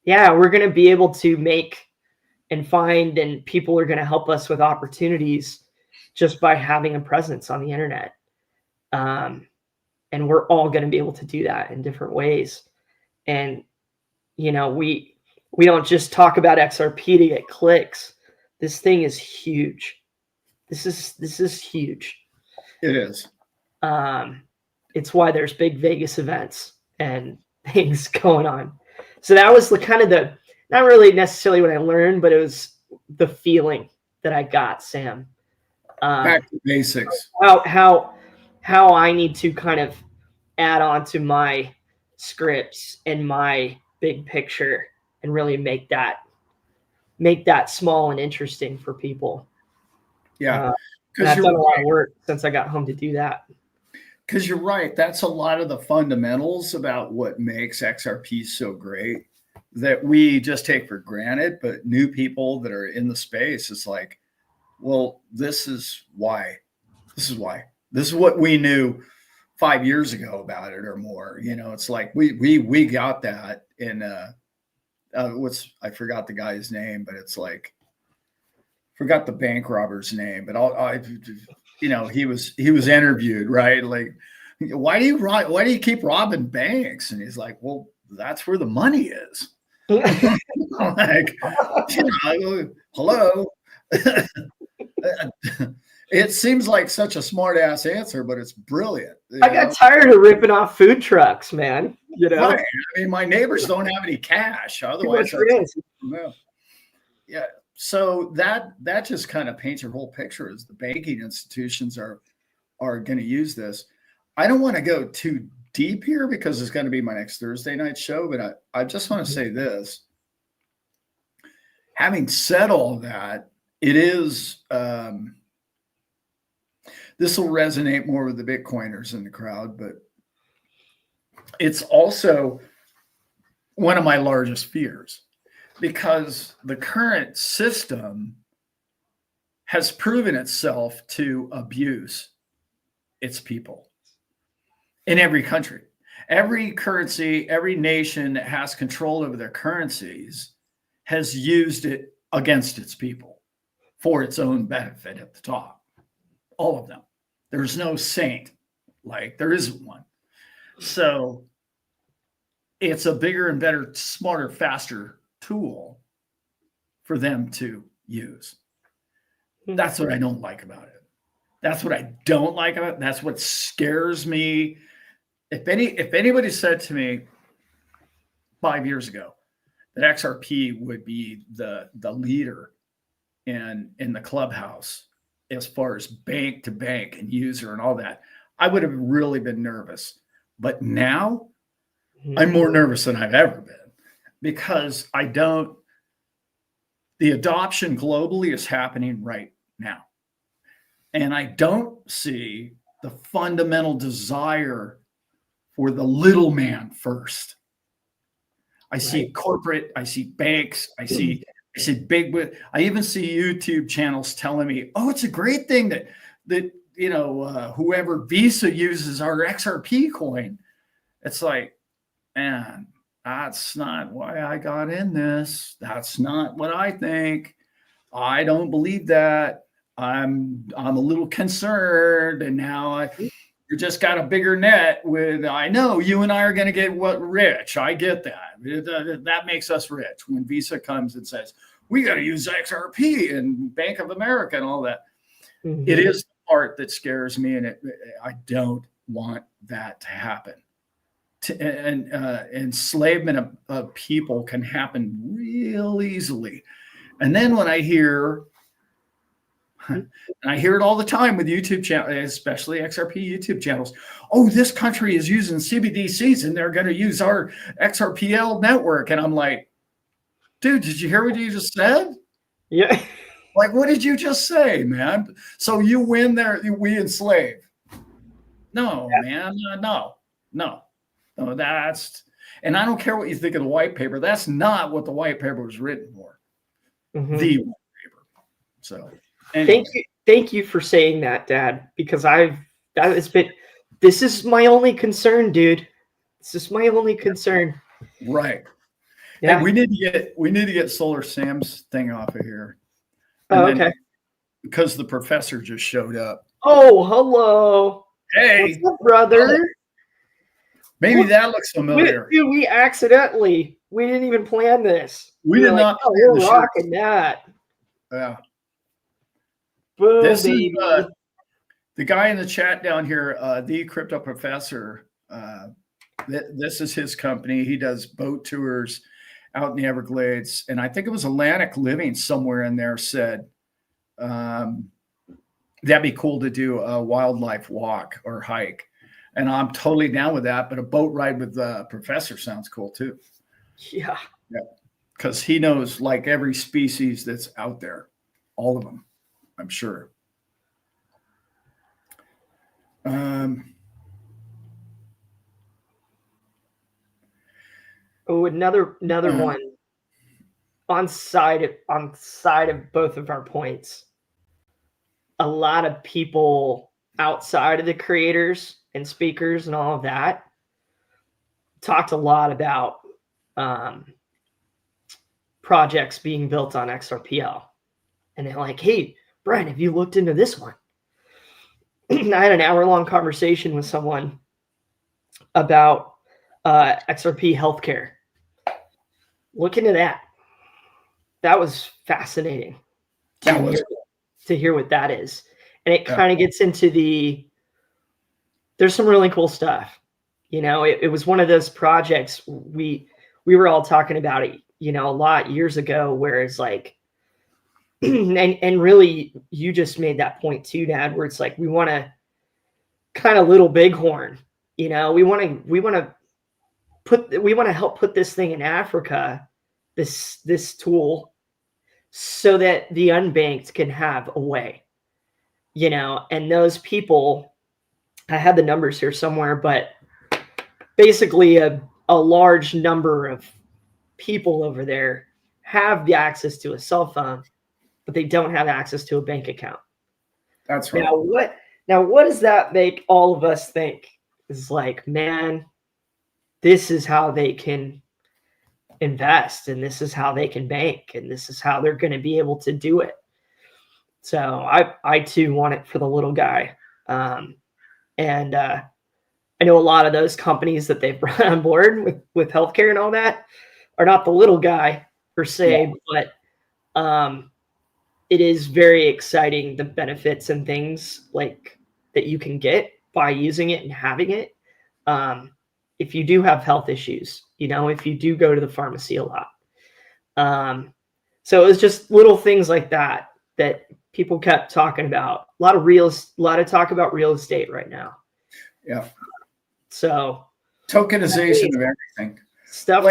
yeah, we're going to be able to make and find, and people are going to help us with opportunities just by having a presence on the internet. And we're all going to be able to do that in different ways. And, we don't just talk about XRP to get clicks. This thing is huge. This is huge. It is. It's why there's big Vegas events and things going on. So that was not really necessarily what I learned, but it was the feeling that I got, Sam. Back to basics. How I need to kind of add on to my scripts and my big picture and really make that small and interesting for people. Yeah. And I've done a lot of work since I got home to do that. because you're right. That's a lot of the fundamentals about what makes XRP so great that we just take for granted. But new people that are in the space, it's like, well, this is why. This is why. This is what we knew 5 years ago about it or more. It's like we got that in I forgot the guy's name, but it's like forgot the bank robber's name, but he was interviewed, right? Like, why do you keep robbing banks? And he's like, well, that's where the money is. Like, hello. It seems like such a smart ass answer, but it's brilliant. I got tired of ripping off food trucks, man. Right. I mean, my neighbors don't have any cash. Otherwise, yeah. So that just kind of paints your whole picture as the banking institutions are going to use this. I don't want to go too deep here because it's going to be my next Thursday night show, but I just want to say this. Having said all that, it is this will resonate more with the Bitcoiners in the crowd, but it's also one of my largest fears because the current system has proven itself to abuse its people in every country. Every currency, every nation that has control over their currencies has used it against its people for its own benefit at the top. All of them. There's no saint, like there isn't one. So it's a bigger and better, smarter, faster tool for them to use. That's what I don't like about it. That's what I don't like about it. That's what scares me. If anybody said to me 5 years ago that XRP would be the leader in the clubhouse as far as bank to bank and user and all that, I would have really been nervous. But now I'm more nervous than I've ever been because the adoption globally is happening right now. And I don't see the fundamental desire for the little man first. I see corporate, I see banks, I see big, I even see YouTube channels telling me, oh, it's a great thing that whoever Visa uses our XRP coin. It's like, man, that's not why I got in this. That's not what I think. I don't believe that. I'm a little concerned, and now you just got a bigger net with. I know you and I are going to get rich. I get that. That makes us rich when Visa comes and says we got to use XRP and Bank of America and all that. Mm-hmm. It is the part that scares me, and I don't want that to happen. Enslavement of people can happen real easily. And then when I hear, and I hear it all the time with YouTube channels, especially XRP YouTube channels, oh, this country is using CBDCs and they're going to use our XRPL network. And I'm like, dude, did you hear what you just said? Yeah. Like, what did you just say, man? So you win there, we enslave. No, man, no, that's, and I don't care what you think of the white paper. That's not what the white paper was written for. Mm-hmm. The white paper. So anyway. Thank you for saying that, Dad, because this is my only concern, dude. This is my only concern. Right. Yeah. Hey, we need to get Solar Sam's thing off of here. Okay. Because the professor just showed up. Oh, hello. Hey, what's up, brother? Maybe that looks familiar. We didn't even plan this. We did not. Oh, we're rocking that. Yeah. Boom, this baby. Is the guy in the chat down here, the crypto professor. This is his company. He does boat tours out in the Everglades, and I think it was Atlantic Living somewhere in there said that'd be cool to do a wildlife walk or hike. And I'm totally down with that. But a boat ride with the professor sounds cool too. Yeah. Yeah. Because he knows like every species that's out there, all of them, I'm sure. Oh, another Uh, one on side of both of our points. A lot of people outside of the creators and speakers and all of that talked a lot about um, projects being built on XRPL. And they're like, hey, Brian, have you looked into this one? I had an hour-long conversation with someone about XRP healthcare. Look into that. That was fascinating to hear what that is. And it kind of gets into there's some really cool stuff. It was one of those projects we were all talking about it, a lot years ago, where it's like, and really you just made that point too, Dad, where it's like we want to kind of little bighorn, we want to help put this thing in Africa, this tool, so that the unbanked can have a way, and those people, I had the numbers here somewhere, but basically a large number of people over there have the access to a cell phone, but they don't have access to a bank account. That's right. Now what does that make all of us think? It's like, man, this is how they can invest, and this is how they can bank, and this is how they're going to be able to do it. So I too want it for the little guy. And I know a lot of those companies that they've brought on board with healthcare and all that are not the little guy per se, but it is very exciting, the benefits and things like that you can get by using it and having it. If you do have health issues, if you do go to the pharmacy a lot. So it was just little things like that people kept talking about. A lot of talk about real estate right now. Yeah. So tokenization of everything. Stuff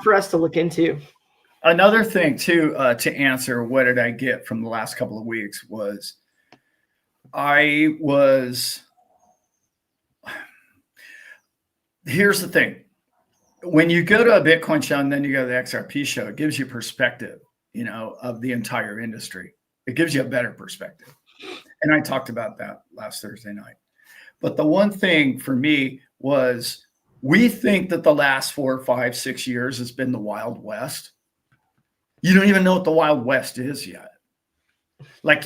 for us to look into. Another thing too, to answer what did I get from the last couple of weeks was here's the thing. When you go to a Bitcoin show and then you go to the XRP show, it gives you perspective, of the entire industry. It gives you a better perspective. And I talked about that last Thursday night. But the one thing for me was, we think that the last 4, 5, 6 years has been the Wild West. You don't even know what the Wild West is yet. Like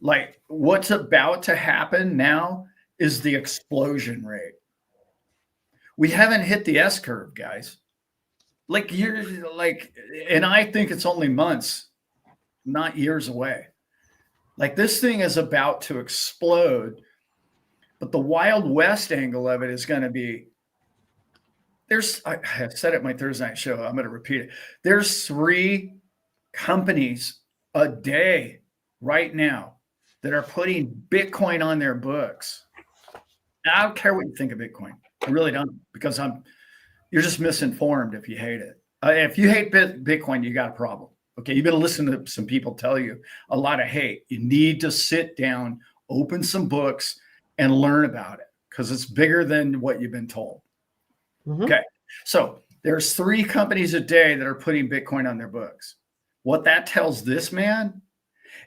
like what's about to happen now is the explosion rate. We haven't hit the S curve, guys. And I think it's only months, not years away. Like, this thing is about to explode, but the Wild West angle of it is going to be, I have said it in my Thursday night show, I'm going to repeat it. There's 3 companies a day right now that are putting Bitcoin on their books. I don't care what you think of Bitcoin. I really don't, because you're just misinformed if you hate it. If you hate Bitcoin, you got a problem. Okay, you've been listening to some people tell you a lot of hate. You need to sit down, open some books, and learn about it, because it's bigger than what you've been told. Mm-hmm. Okay, so there's 3 companies a day that are putting Bitcoin on their books. What that tells this man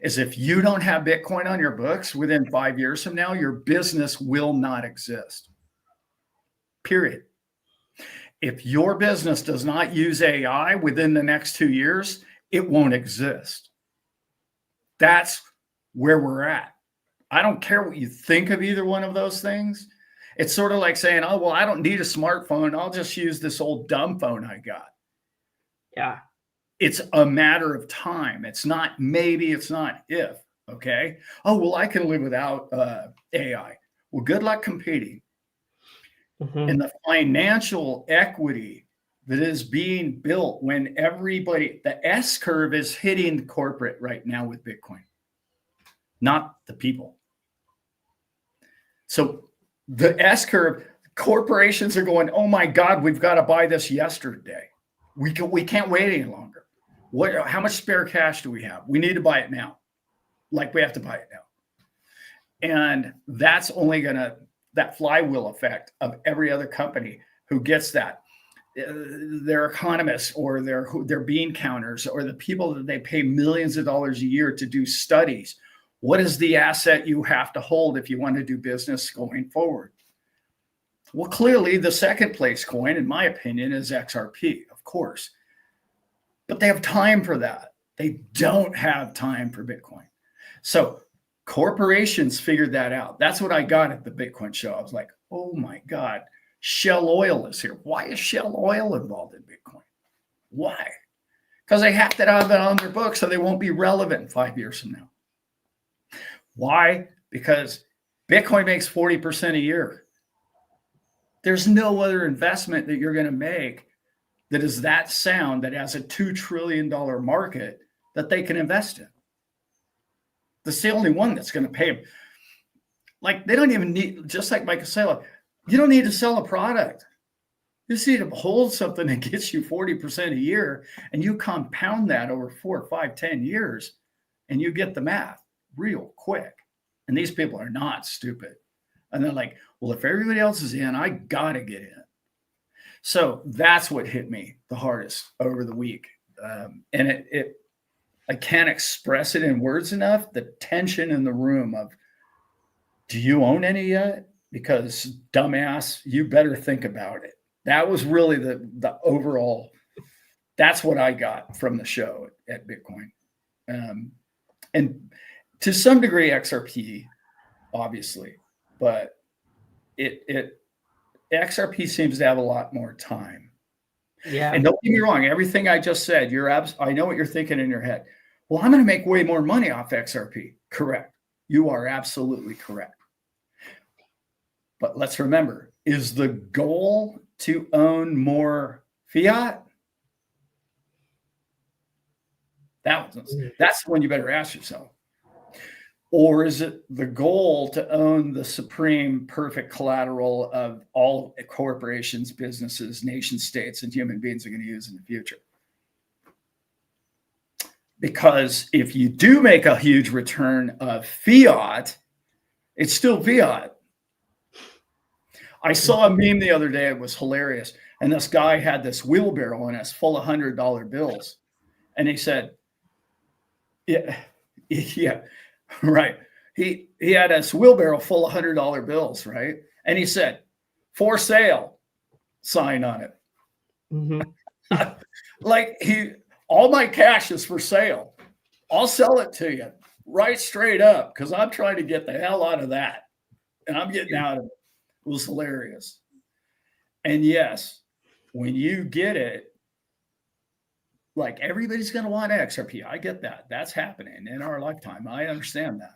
is, if you don't have Bitcoin on your books within 5 years from now, your business will not exist. Period. If your business does not use AI within the next 2 years, it won't exist. That's where we're at. I don't care what you think of either one of those things. It's sort of like saying, oh, well, I don't need a smartphone. I'll just use this old dumb phone I got. Yeah. It's a matter of time. It's not maybe, it's not if. Okay. Oh, well, I can live without AI. Well, good luck competing. Mm-hmm. And the financial equity that is being built when the S curve is hitting the corporate right now with Bitcoin, not the people. So the S curve, corporations are going, oh my God, we've got to buy this yesterday. We can't wait any longer. How much spare cash do we have? We need to buy it now. Like, we have to buy it now. And that's only that flywheel effect of every other company who gets that. their economists or their bean counters or the people that they pay millions of dollars a year to do studies. What is the asset you have to hold if you want to do business going forward? Well, clearly the second place coin, in my opinion, is XRP, of course. But they have time for that. They don't have time for Bitcoin. So corporations figured that out. That's what I got at the Bitcoin show. I was like, oh my God, Shell Oil is here. Why is Shell Oil involved in Bitcoin? Why? Because they have to have it on their books so they won't be relevant 5 years from now. Why? Because Bitcoin makes 40% a year. There's no other investment that you're going to make that is that sound, that has a $2 trillion market that they can invest in. That's the only one that's going to pay them. Like, they don't even need, just like Michael said, you don't need to sell a product. You just need to hold something that gets you 40% a year, and you compound that over 4, 5, 10 years, and you get the math real quick. And these people are not stupid. And they're like, well, if everybody else is in, I got to get in. So that's what hit me the hardest over the week. And I can't express it in words enough. The tension in the room of, do you own any yet? Because dumbass, you better think about it. That was really the overall, that's what I got from the show at Bitcoin. And to some degree, XRP, obviously, but XRP seems to have a lot more time. Yeah. And don't get me wrong, everything I just said, I know what you're thinking in your head. Well, I'm going to make way more money off XRP. Correct. You are absolutely correct. But let's remember, is the goal to own more fiat? That's the one you better ask yourself. Or is it the goal to own the supreme perfect collateral of all corporations, businesses, nation states, and human beings are going to use in the future? Because if you do make a huge return of fiat, it's still fiat. I saw a meme the other day. It was hilarious. And this guy had this wheelbarrow in us full of $100 bills. And he said, yeah, right. He had this wheelbarrow full of $100 bills, right? And he said, for sale, sign on it. Mm-hmm. Like, all my cash is for sale. I'll sell it to you right straight up because I'm trying to get the hell out of that. And I'm getting out of it. It was hilarious. And yes, when you get it, like, everybody's going to want XRP. I get that. That's happening in our lifetime. I understand that.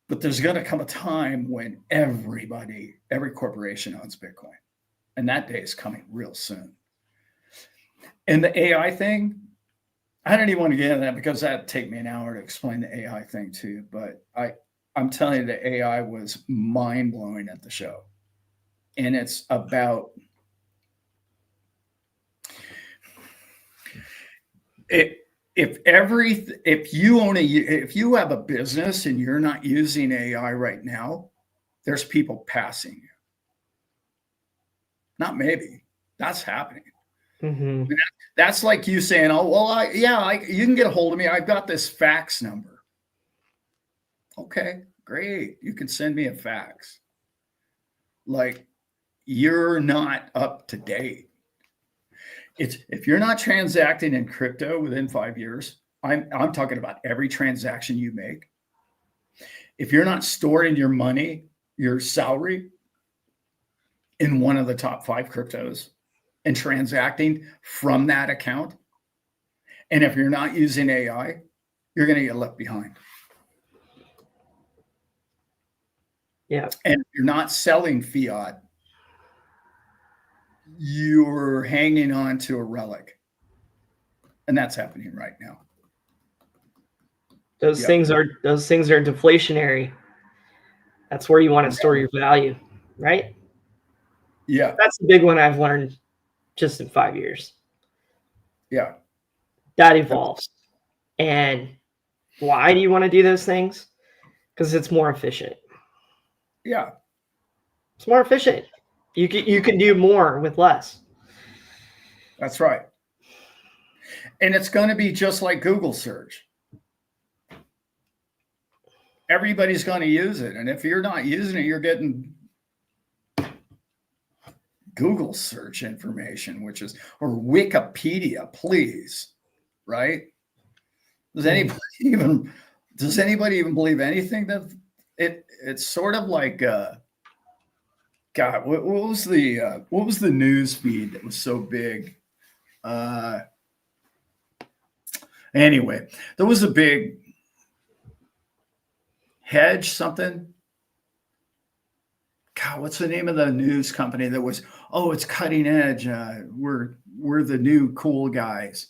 But there's going to come a time when every corporation owns Bitcoin. And that day is coming real soon. And the AI thing, I don't even want to get into that because that'd take me an hour to explain the AI thing to you. But I'm telling you, the AI was mind-blowing at the show. And it's about it. If you have a business and you're not using AI right now, there's people passing you. Not maybe. That's happening. Mm-hmm. That's like you saying, oh, well, you can get a hold of me. I've got this fax number. Okay, great. You can send me a fax. Like, you're not up to date. If you're not transacting in crypto within 5 years, I'm talking about every transaction you make. If you're not storing your money, your salary in one of the top 5 cryptos and transacting from that account, and if you're not using AI, you're going to get left behind. Yeah. And if you're not selling fiat, you're hanging on to a relic. And that's happening right now. Those things are deflationary. That's where you want to store your value, right? Yeah. That's the big one I've learned just in 5 years. Yeah. That evolves. And why do you want to do those things? Because it's more efficient. Yeah. It's more efficient. You can do more with less. That's right. And it's going to be just like Google search. Everybody's going to use it. And if you're not using it, you're getting Google search information, or Wikipedia, please. Right? Does anybody even believe anything that it's sort of like God, what was the news feed that was so big? Anyway, there was a big hedge something. God, what's the name of the news company that was? Oh, it's cutting edge. We're the new cool guys.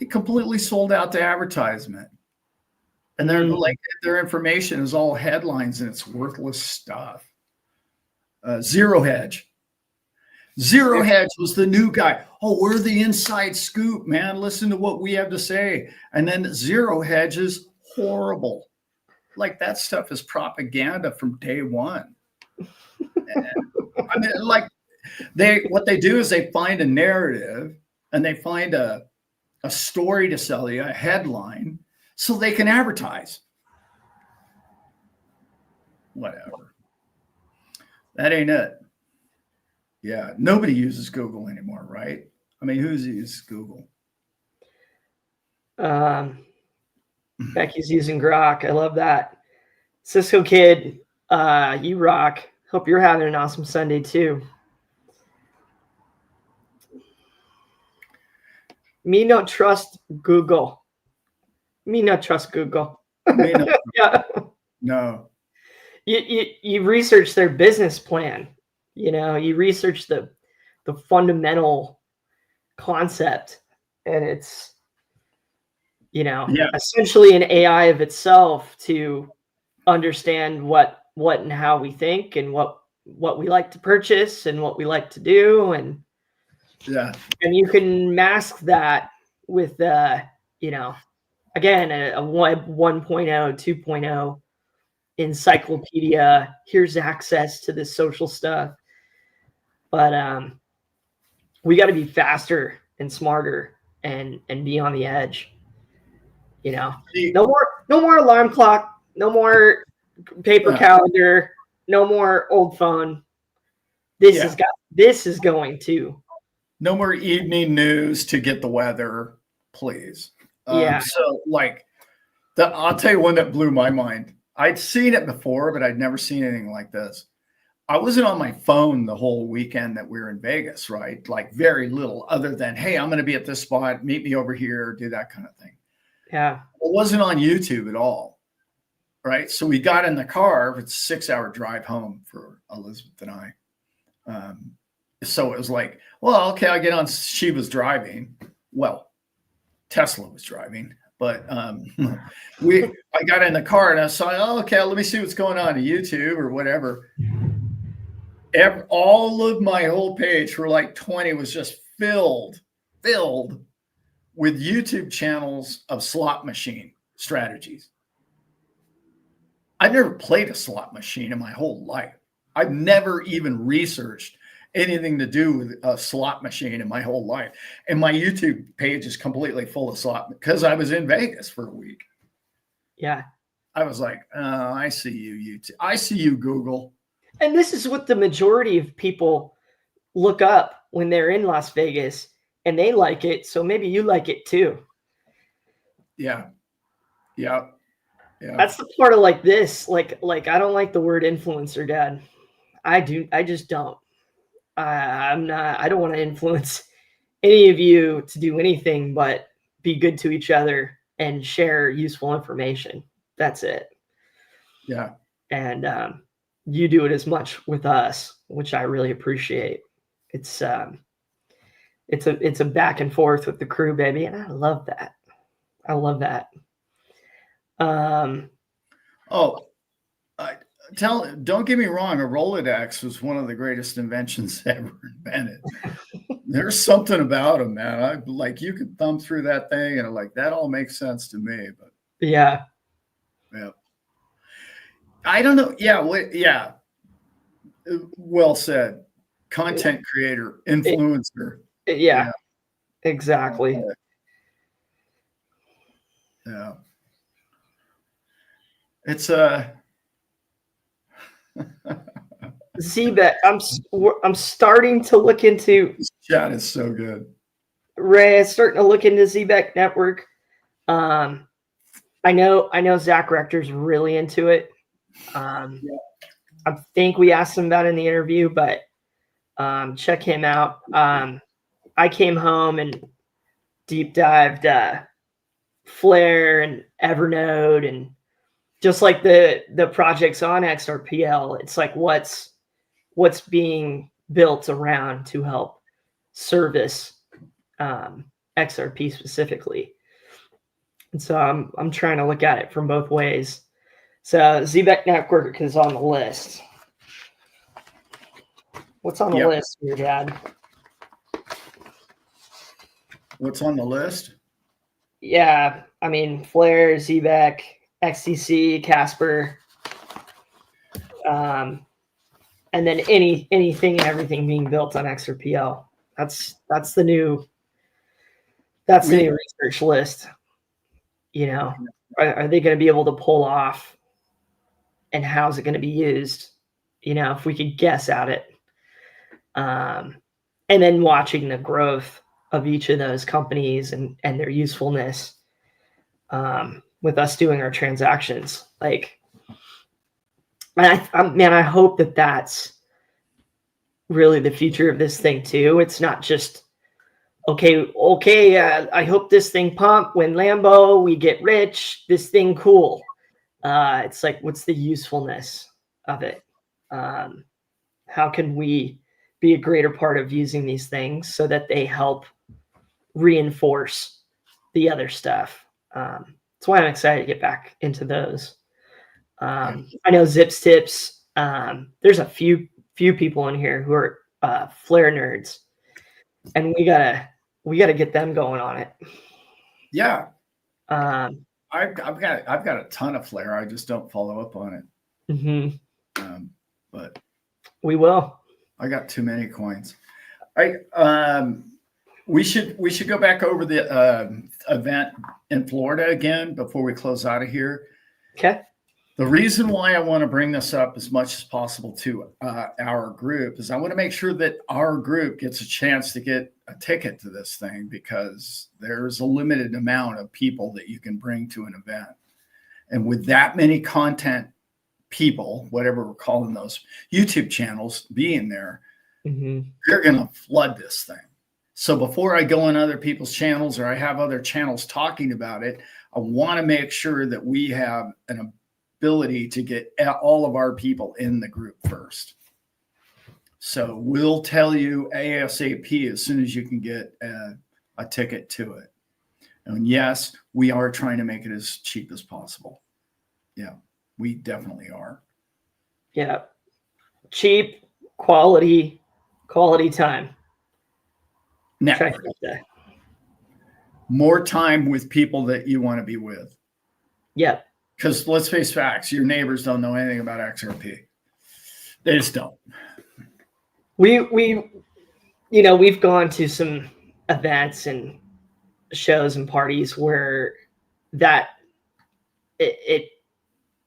They completely sold out to advertisement, and they're like their information is all headlines and it's worthless stuff. Zero Hedge. Zero Hedge was the new guy. Oh, we're the inside scoop, man. Listen to what we have to say. And then Zero Hedge is horrible. Like that stuff is propaganda from day one. And, I mean, like what they do is they find a narrative and they find a story to sell you, a headline, so they can advertise. Whatever. That ain't it. Yeah, nobody uses Google anymore, right? I mean, who's uses Google? Becky's using Grok. I love that. Cisco Kid, you rock. Hope you're having an awesome Sunday too. Me not trust Google. Me not trust Google. Yeah. No. You research their business plan. You research the fundamental concept, and it's essentially an AI of itself to understand what and how we think and what we like to purchase and what we like to do, and you can mask that with again a 1.0 2.0 encyclopedia. Here's access to this social stuff, but we got to be faster and smarter and be on the edge. No more alarm clock, no more paper calendar, no more old phone. This is going to no more evening news to get the weather, please. So like I'll tell you one that blew my mind. I'd seen it before, but I'd never seen anything like this. I wasn't on my phone the whole weekend that we were in Vegas, right? Like very little other than, hey, I'm going to be at this spot, meet me over here, do that kind of thing. Yeah. It wasn't on YouTube at all, right? So we got in the car. It's a 6-hour drive home for Elizabeth and I. So it was like, well, okay, I get on. She was driving. Well, Tesla was driving. But I got in the car and I saw, oh, okay, let me see what's going on YouTube or whatever. All of my whole page for like 20 was just filled with YouTube channels of slot machine strategies. I've never played a slot machine in my whole life. I've never even researched anything to do with a slot machine in my whole life. And my YouTube page is completely full of slot because I was in Vegas for a week. Yeah. I was like, oh, I see you, YouTube. I see you, Google. And this is what the majority of people look up when they're in Las Vegas, and they like it. So maybe you like it too. Yeah. Yeah. Yeah. That's the part of like this. Like I don't like the word influencer, Dad. I just don't. I don't want to influence any of you to do anything but be good to each other and share useful information. That's it. Yeah. And you do it as much with us, which I really appreciate. It's a back and forth with the crew, baby, and I love that. Don't get me wrong, a Rolodex was one of the greatest inventions ever invented. There's something about them, man. You could thumb through that thing and that all makes sense to me. But yeah. I don't know. Yeah. Well said. content creator, influencer. Yeah, exactly. Yeah. It's ZBet. I'm starting to look into this chat is so good. Ray. Starting to look into ZBet Network. I know Zach Rector's really into it. I think we asked him about it in the interview, but check him out. I came home and deep dived Flare and Evernote, and just like the projects on XRPL, it's like what's being built around to help service XRP specifically. And so I'm trying to look at it from both ways. So ZBEC Network is on the list. What's on the list here, Dad? What's on the list? Yeah, I mean Flare, ZBEC, XTC, Casper, and then anything and everything being built on XRPL. That's the new research list. You know, are they going to be able to pull off, and how's it going to be used? You know, if we could guess at it. And then watching the growth of each of those companies and their usefulness with us doing our transactions. Like, I hope that that's really the future of this thing too. It's not just, okay, I hope this thing pump when Lambo, we get rich, this thing cool. It's like, what's the usefulness of it? How can we be a greater part of using these things so that they help reinforce the other stuff? That's why I'm excited to get back into those. I know Zips Tips. There's a few people in here who are Flare nerds, and we gotta get them going on it. Yeah. I've got a ton of Flare. I just don't follow up on it. Mm-hmm. But we will. I got too many coins. We should go back over the event in Florida again before we close out of here. Okay. The reason why I want to bring this up as much as possible to our group is I want to make sure that our group gets a chance to get a ticket to this thing, because there's a limited amount of people that you can bring to an event. And with that many content people, whatever we're calling those YouTube channels being there, they're going to flood this thing. So before I go on other people's channels or I have other channels talking about it, I want to make sure that we have an ability to get all of our people in the group first. So we'll tell you ASAP as soon as you can get a ticket to it. And yes, we are trying to make it as cheap as possible. Yeah, we definitely are. Yeah. Cheap, quality time. Network. More time with people that you want to be with. Yeah. Because let's face facts, your neighbors don't know anything about XRP. They just don't. We've gone to some events and shows and parties where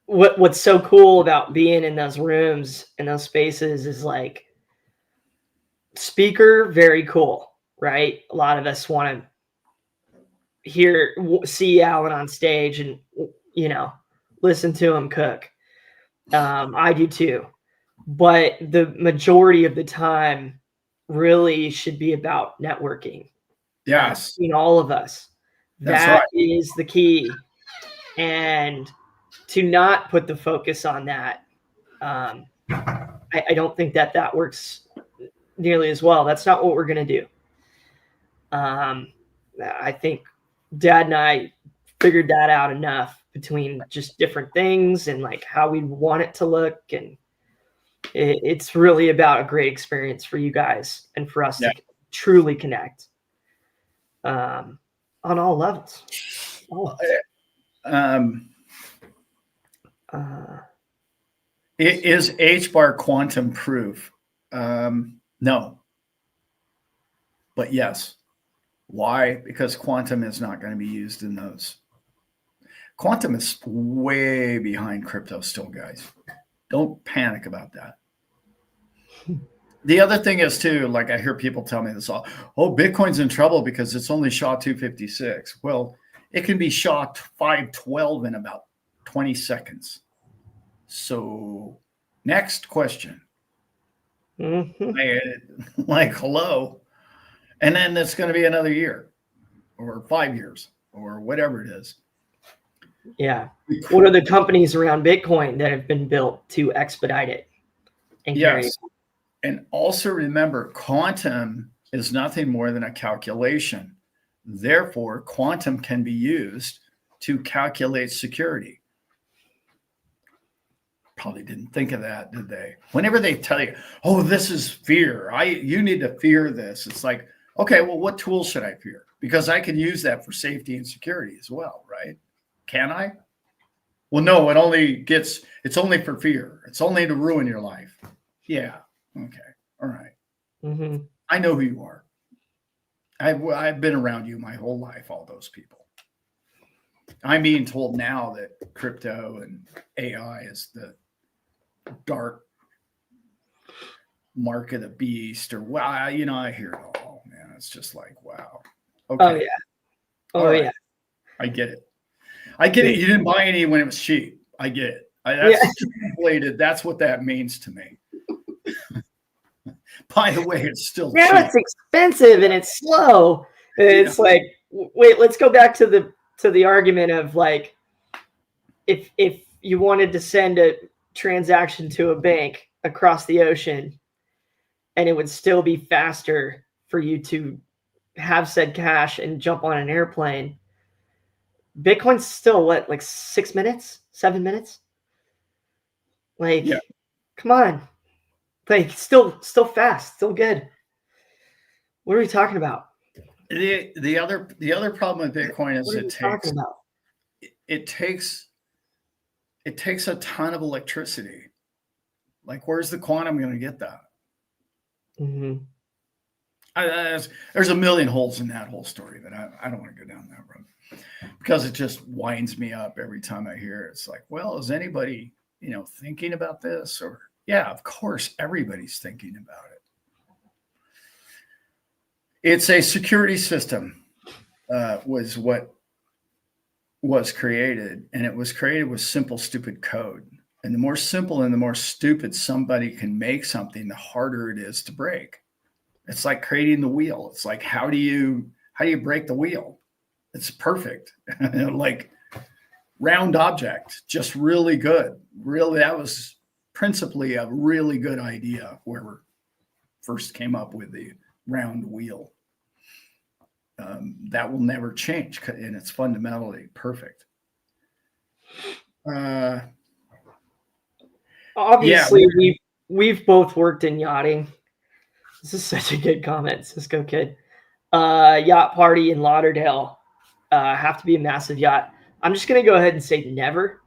what's so cool about being in those rooms and those spaces is like, speaker, very cool, right? A lot of us want to see Alan on stage and, listen to him cook. I do too. But the majority of the time really should be about networking. Yes. Between all of us. That is the key. And to not put the focus on that, I don't think that works nearly as well. That's not what we're going to do. I think Dad and I figured that out enough between just different things and like how we want it to look. And it's really about a great experience for you guys and for us to truly connect on all levels. It is H-bar quantum proof. No. But yes. Why? Because quantum is not going to be used in those. Quantum is way behind crypto still, guys. Don't panic about that. The other thing is too, like I hear people tell me this all, oh, Bitcoin's in trouble because it's only SHA-256. Well, it can be SHA-512 in about 20 seconds. So next question. Like, hello. And then it's going to be another year or 5 years or whatever it is. Yeah. What are the companies around Bitcoin that have been built to expedite it? And carry it? And also remember, quantum is nothing more than a calculation. Therefore, quantum can be used to calculate security. Probably didn't think of that, did they? Whenever they tell you, oh, this is fear, you need to fear this. It's like, okay, well, what tool should I fear? Because I can use that for safety and security as well, right? Can I? Well, no, it's only for fear. It's only to ruin your life. Yeah. Okay. All right. Mm-hmm. I know who you are. I've been around you my whole life, all those people. I'm being told now that crypto and AI is the dark mark of the beast, or wow, I hear it all, man. It's just like, wow. Okay. Oh yeah. Oh yeah. I get it. You didn't buy any when it was cheap. I get it. That's translated. That's what that means to me. By the way, it's still now cheap. It's expensive and it's slow. It's like, wait, let's go back to the argument of like, if you wanted to send a transaction to a bank across the ocean, and it would still be faster for you to have said cash and jump on an airplane. Bitcoin's still what, like 6 minutes, 7 minutes? Like, come on. Like, still fast, still good. What are we talking about? The other problem with Bitcoin is it takes a ton of electricity. Like, where's the quantum going to get that? Mm-hmm. There's a million holes in that whole story that I don't want to go down that road because it just winds me up every time I hear it. It's like, well, is anybody thinking about this? Or yeah, of course everybody's thinking about it. It's a security system, was what was created, and it was created with simple, stupid code. And the more simple and the more stupid somebody can make something, the harder it is to break. It's like creating the wheel. It's like, how do you break the wheel? It's perfect. Like round object, just really good. Really, that was principally a really good idea where we first came up with the round wheel. That will never change, and it's fundamentally perfect. Obviously, we've both worked in yachting. This is such a good comment, Cisco Kid. Yacht party in Lauderdale. Have to be a massive yacht. I'm just going to go ahead and say never.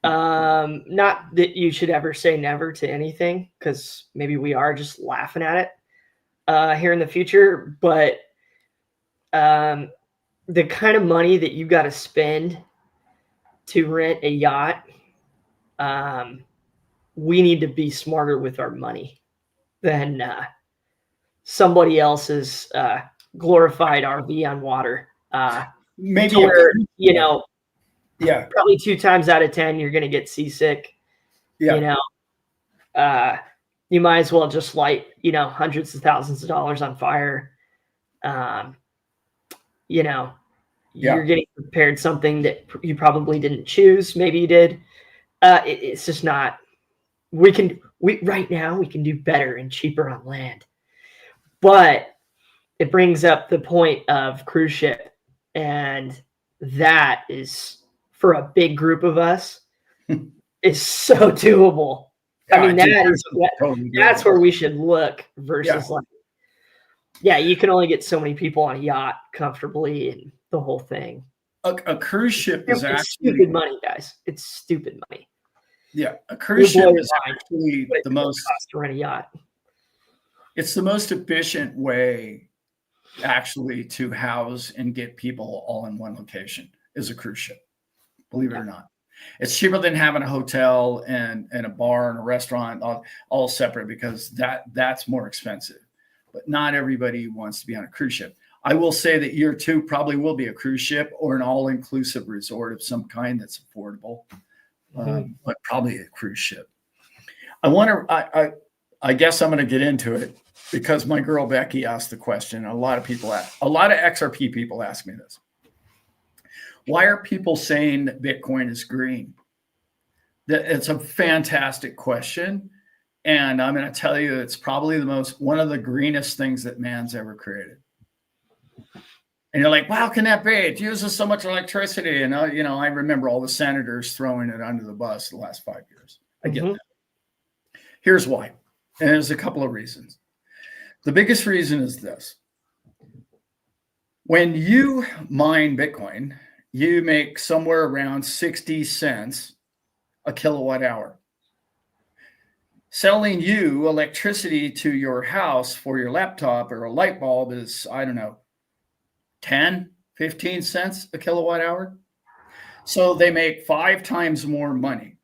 Not that you should ever say never to anything, because maybe we are just laughing at it here in the future. But the kind of money that you got to spend to rent a yacht, we need to be smarter with our money than somebody else's glorified RV on water. Maybe where, probably 2 times out of 10 you're going to get seasick. You might as well just light hundreds of thousands of dollars on fire. You're getting prepared something that you probably didn't choose. Maybe you did. It's just not. Right now we can do better and cheaper on land, but it brings up the point of cruise ship, and that is, for a big group of us, is so doable. I mean, that's where we should look versus you can only get so many people on a yacht comfortably and the whole thing. A cruise ship is actually stupid money, guys. It's stupid money. Yeah, a cruise ship is actually the most cost to rent a yacht. It's the most efficient way actually to house and get people all in one location is a cruise ship, believe it Yeah. or not. It's cheaper than having a hotel and a bar and a restaurant all separate because that's more expensive. But not everybody wants to be on a cruise ship. I will say that year 2 probably will be a cruise ship or an all-inclusive resort of some kind that's affordable, but probably a cruise ship. I guess I'm going to get into it because my girl Becky asked the question. A lot of XRP people ask me this. Why are people saying that Bitcoin is green? It's a fantastic question. And I'm going to tell you, it's probably one of the greenest things that man's ever created. And you're like, wow, can that be? It uses so much electricity. And, I remember all the senators throwing it under the bus the last 5 years. I get that. Here's why. And there's a couple of reasons. The biggest reason is this. When you mine Bitcoin, you make somewhere around 60 cents a kilowatt hour. Selling you electricity to your house for your laptop or a light bulb is, I don't know, 10, 15 cents a kilowatt hour. So they make 5 times more money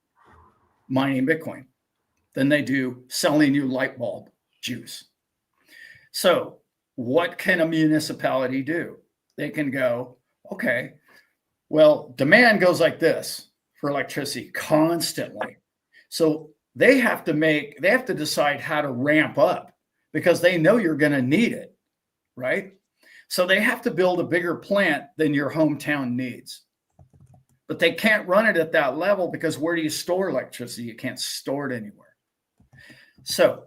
mining Bitcoin than they do selling you light bulb juice. So what can a municipality do? They can go, okay, well, demand goes like this for electricity constantly. So they have to decide how to ramp up because they know you're going to need it, right? So they have to build a bigger plant than your hometown needs. But they can't run it at that level because where do you store electricity? You can't store it anywhere. So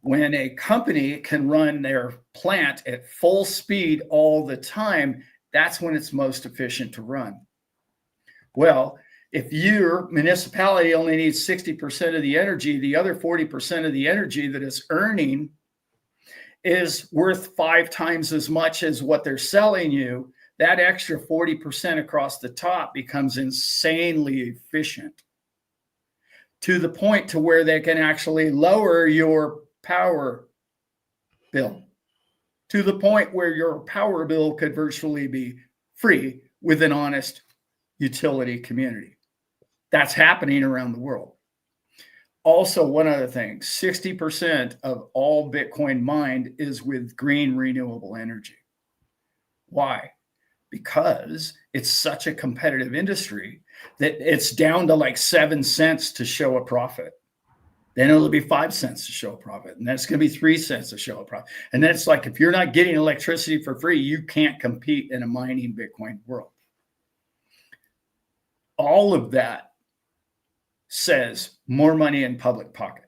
when a company can run their plant at full speed all the time, that's when it's most efficient to run. Well, if your municipality only needs 60% of the energy, the other 40% of the energy that it's earning is worth 5 times as much as what they're selling you. That extra 40% across the top becomes insanely efficient to the point to where they can actually lower your power bill to the point where your power bill could virtually be free with an honest utility community. That's happening around the world. Also, one other thing, 60% of all Bitcoin mined is with green renewable energy. Why? Because it's such a competitive industry that it's down to like 7 cents to show a profit. Then it'll be 5 cents to show a profit. And that's going to be 3 cents to show a profit. And that's like, if you're not getting electricity for free, you can't compete in a mining Bitcoin world. All of that says more money in public pocket.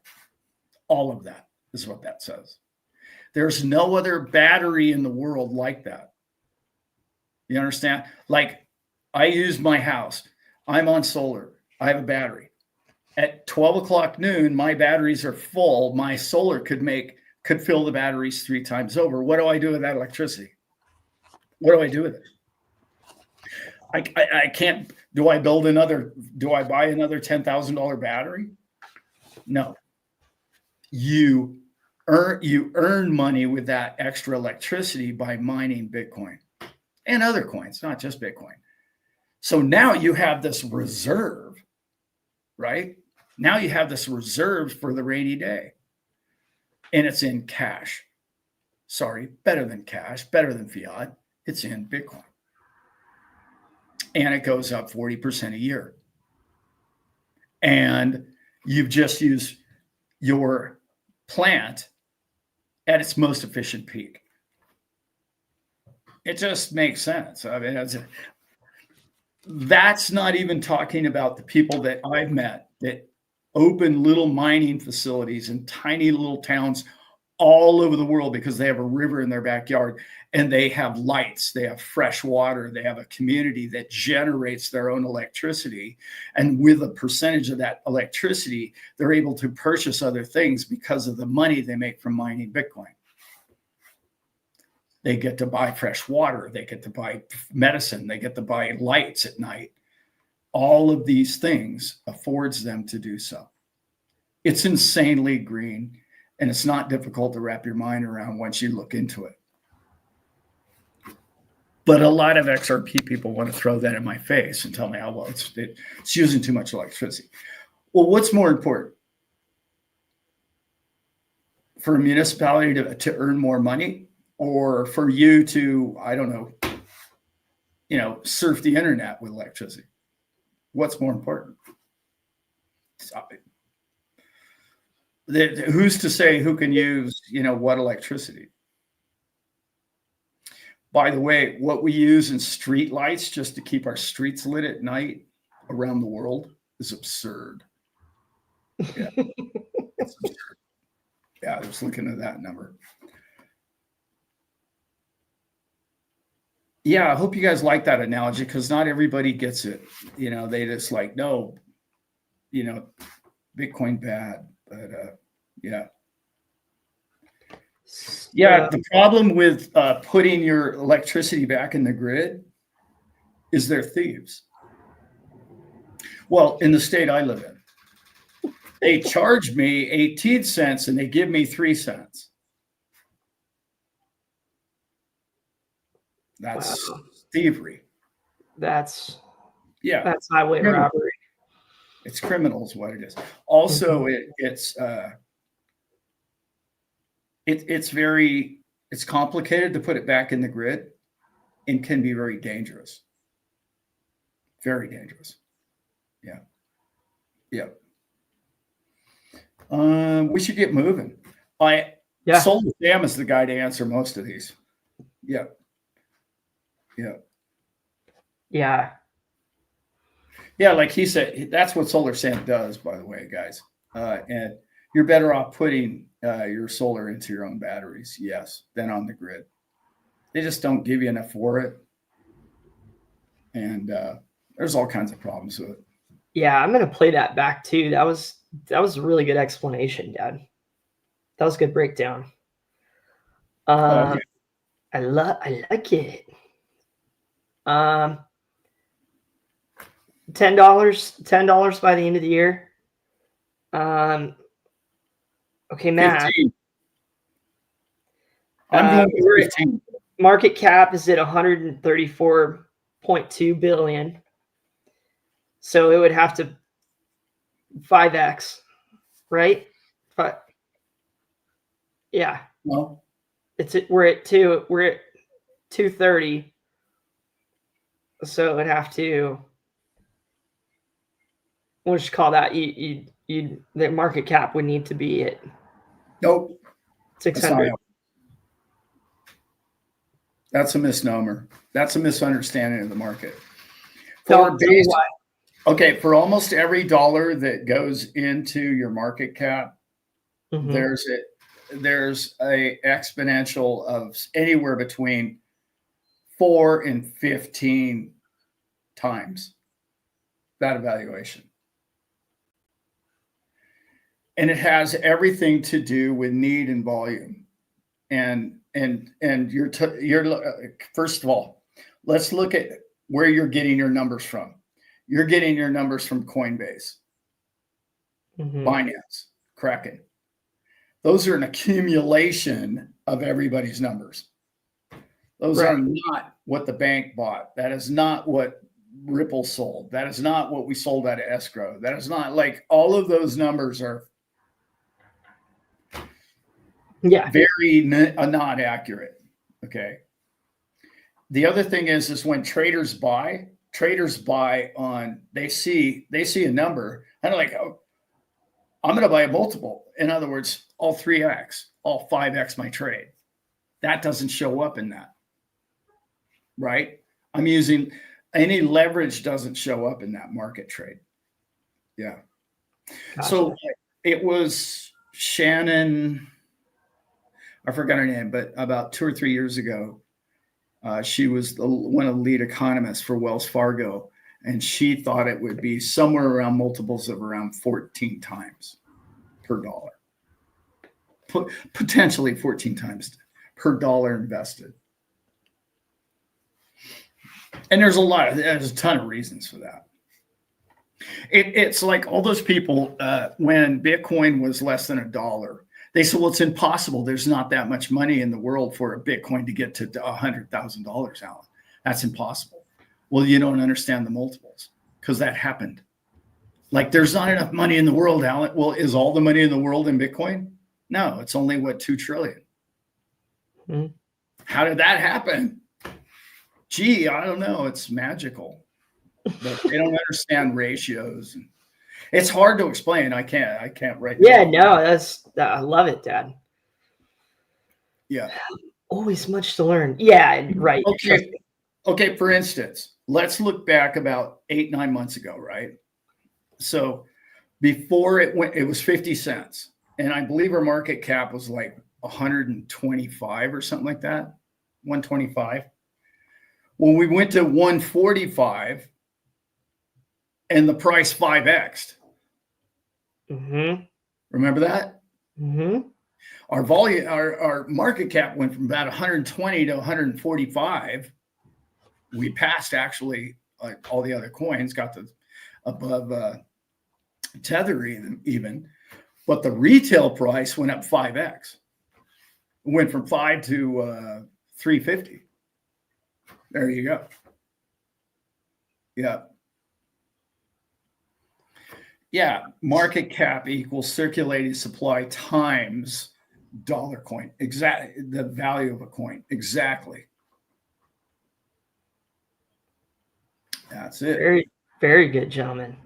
All of that is what that says. There's no other battery in the world like that. You understand? Like, I use my house. I'm on solar. I have a battery. At 12 o'clock noon, my batteries are full. My solar could fill the batteries 3 times over. What do I do with that electricity? What do I do with it? I can't. Do I buy another $10,000 battery? No. You earn money with that extra electricity by mining Bitcoin and other coins, not just Bitcoin. So now you have this reserve, right? Now you have this reserve for the rainy day, and it's in cash. Sorry, better than cash, better than fiat. It's in Bitcoin. And it goes up 40% a year. And you've just used your plant at its most efficient peak. It just makes sense. I mean, that's not even talking about the people that I've met that open little mining facilities in tiny little towns all over the world because they have a river in their backyard and they have lights, they have fresh water, they have a community that generates their own electricity. And with a percentage of that electricity, they're able to purchase other things because of the money they make from mining Bitcoin. They get to buy fresh water, they get to buy medicine, they get to buy lights at night. All of these things affords them to do so. It's insanely green. And it's not difficult to wrap your mind around once you look into it. But a lot of XRP people want to throw that in my face and tell me, oh, well, it's using too much electricity. Well, what's more important? For a municipality to earn more money, or for you to, I don't know, surf the internet with electricity? What's more important? Who's to say who can use, what electricity? By the way, what we use in street lights just to keep our streets lit at night around the world is absurd. Yeah, it's absurd. Yeah, I was looking at that number. Yeah, I hope you guys like that analogy, because not everybody gets it. They just like, no, Bitcoin bad. But yeah. Yeah, the problem with putting your electricity back in the grid is they're thieves. Well, in the state I live in, they charge me 18 cents and they give me 3 cents. That's thievery. That's highway robbery. It's criminal is what it is. Also, it's complicated to put it back in the grid and can be very dangerous. Very dangerous. Yeah. Yeah. We should get moving. Solar Sam is the guy to answer most of these. Yeah. Yeah. Yeah. Yeah, like he said, that's what Solar Sam does, by the way, guys. And you're better off putting your solar into your own batteries, yes, than on the grid. They just don't give you enough for it. And there's all kinds of problems with it. Yeah, I'm going to play that back too. That was a really good explanation, Dad. That was a good breakdown. Yeah. I like it. $10 by the end of the year. Okay, Matt. 15. I'm going with 15. Market cap is at 134.2 billion. So it would have to 5x, right? But yeah. No. We're at 230. So it would have to, we'll just call that the market cap would need to be at nope 600. That's a misnomer. That's a misunderstanding of the market. Okay, for almost every dollar that goes into your market cap, there's a exponential of anywhere between 4 and 15 times that evaluation. And it has everything to do with need and volume. And you're first of all, let's look at where you're getting your numbers from. You're getting your numbers from Coinbase, Binance, Kraken. Those are an accumulation of everybody's numbers. Those are not what the bank bought. That is not what Ripple sold. That is not what we sold out of escrow. That is not, like, all of those numbers are very not accurate. Okay. The other thing is when traders buy on, they see a number and they're like, oh, I'm going to buy a multiple. In other words, all 3x, all 5x my trade. That doesn't show up in that. Right? I'm using any leverage doesn't show up in that market trade. Yeah. Gotcha. So it was Shannon, I forgot her name, but about 2 or 3 years ago, she was one of the lead economists for Wells Fargo, and she thought it would be somewhere around multiples of around 14 times per dollar, potentially 14 times per dollar invested. And there's a ton of reasons for that. It's like all those people when Bitcoin was less than $1, They said, well, it's impossible. There's not that much money in the world for a Bitcoin to get to $100,000, Alan. That's impossible. Well, you don't understand the multiples because that happened. Like there's not enough money in the world, Alan. Well, is all the money in the world in Bitcoin? No, it's only what, 2 trillion. Mm-hmm. How did that happen? Gee, I don't know. It's magical. But they don't understand ratios. It's hard to explain. I can't write. Yeah, no, I love it, Dad. Yeah. Always much to learn. Yeah, right. Okay, for instance, let's look back about 8-9 months ago, right? So before it went, it was 50 cents. And I believe our market cap was like 125 or something like that. 125. When we went to 145 and the price 5x'd. Mm-hmm. Remember that? Mm-hmm. Our volume, our market cap went from about 120 to 145. We passed actually all the other coins, got to above Tether even, but the retail price went up 5x. It went from 5 to 350. There you go. Yeah. Yeah, market cap equals circulating supply times dollar coin. Exactly the value of a coin. Exactly. That's it. Very, very good, gentlemen.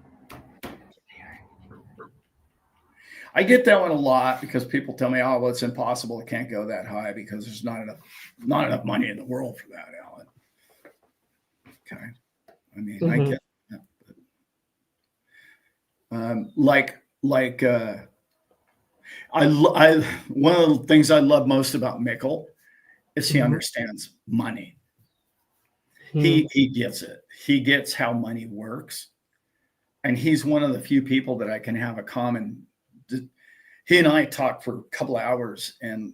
I get that one a lot because people tell me, "Oh, well, it's impossible. It can't go that high because there's not enough money in the world for that, Alan." Okay, I mean, I get that. I one of the things I love most about Mikkel is he understands money. He gets it. He gets how money works, and he's one of the few people that I can have a common. He and I talked for a couple of hours in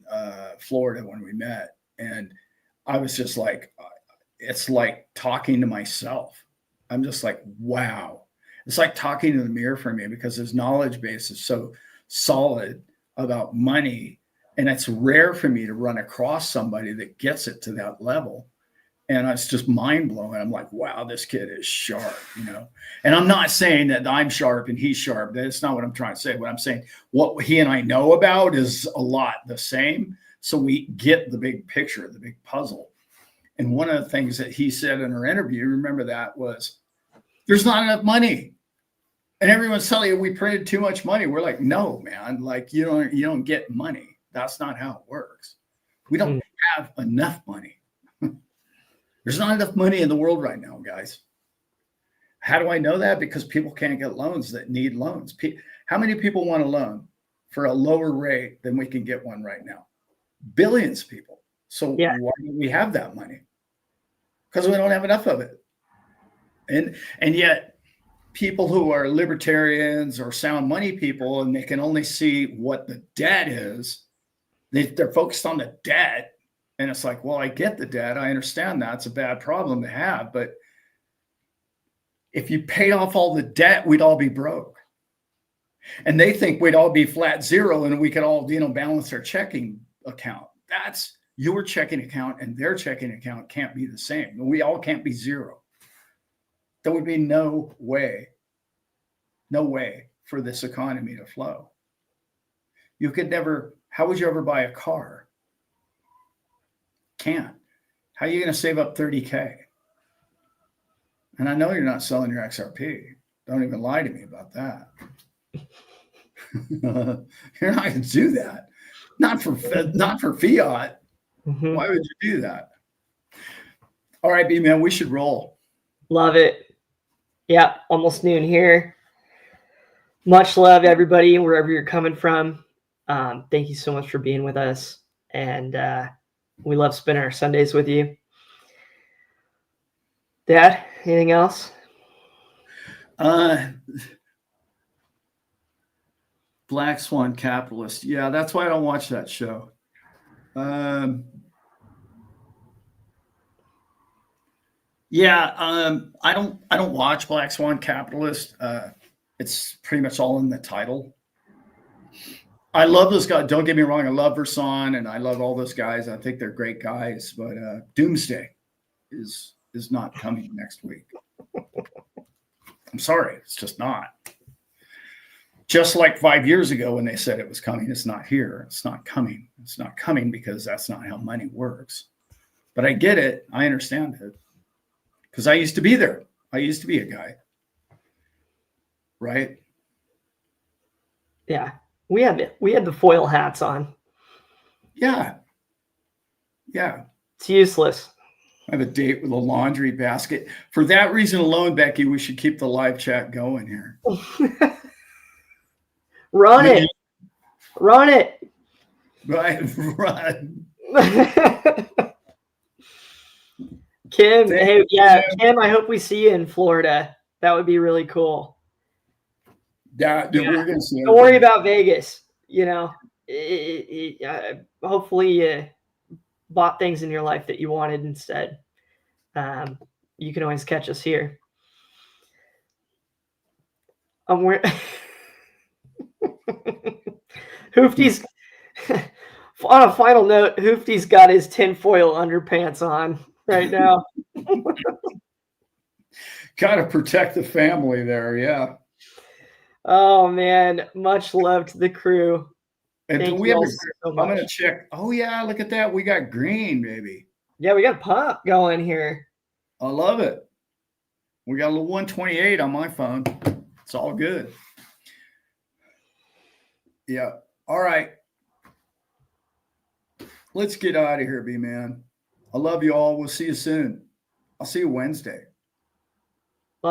Florida when we met, and I was just like, it's like talking to myself. I'm just like, wow. It's like talking to the mirror for me because his knowledge base is so solid about money, and it's rare for me to run across somebody that gets it to that level. And it's just mind blowing. I'm like, wow, this kid is sharp, And I'm not saying that I'm sharp and he's sharp. That's not what I'm trying to say. What I'm saying, what he and I know about is a lot the same. So we get the big picture, the big puzzle. And one of the things that he said in our interview, remember that, was there's not enough money. And everyone's telling you we printed too much money. We're like, no, man, like you don't get money. That's not how it works. We don't have enough money. There's not enough money in the world right now, guys. How do I know that? Because people can't get loans that need loans. How many people want a loan for a lower rate than we can get one right now? Billions of people. So why do we have that money? Because we don't have enough of it. And yet people who are libertarians or sound money people, and they can only see what the debt is, they're focused on the debt. And it's like, well, I get the debt. I understand that. It's a bad problem to have. But if you paid off all the debt, we'd all be broke. And they think we'd all be flat zero and we could all, balance our checking account. That's your checking account and their checking account can't be the same. We all can't be zero. There would be no way for this economy to flow. You could never, how would you ever buy a car? Can't. How are you going to save up 30K? And I know you're not selling your XRP. Don't even lie to me about that. You're not going to do that. Not for fiat. Why would you do that? All right, B-Man, we should roll. Love it. Yeah, almost noon here. Much love, everybody, wherever you're coming from. Thank you so much for being with us. And we love spending our Sundays with you. Dad, anything else? Black Swan Capitalist. Yeah, that's why I don't watch that show. I don't watch Black Swan Capitalist. It's pretty much all in the title. I love those guys. Don't get me wrong. I love Verson and I love all those guys. I think they're great guys, but Doomsday is not coming next week. I'm sorry. It's just not. Just like 5 years ago when they said it was coming, it's not here. It's not coming. It's not coming because that's not how money works. But I get it. I understand it. Because I used to be there. I used to be a guy. Right? Yeah. We had the foil hats on. Yeah. Yeah. It's useless. I have a date with a laundry basket. For that reason alone, Becky, we should keep the live chat going here. Run it. Run it. Right. Run. Kim, hey, yeah, Kim, I hope we see you in Florida. That would be really cool. Yeah, we're gonna see. Don't worry about Vegas. You know, hopefully you bought things in your life that you wanted instead. You can always catch us here. Hoofty's on a final note, Hoofty's got his tinfoil underpants on right now. Gotta protect the family there, yeah. Oh man, much love to the crew. And Thank we you have all so much. I'm gonna check. Oh yeah, look at that. We got green, baby. Yeah, we got pump going here. I love it. We got a little 128 on my phone. It's all good. Yeah. All right. Let's get out of here, B-man. I love you all. We'll see you soon. I'll see you Wednesday.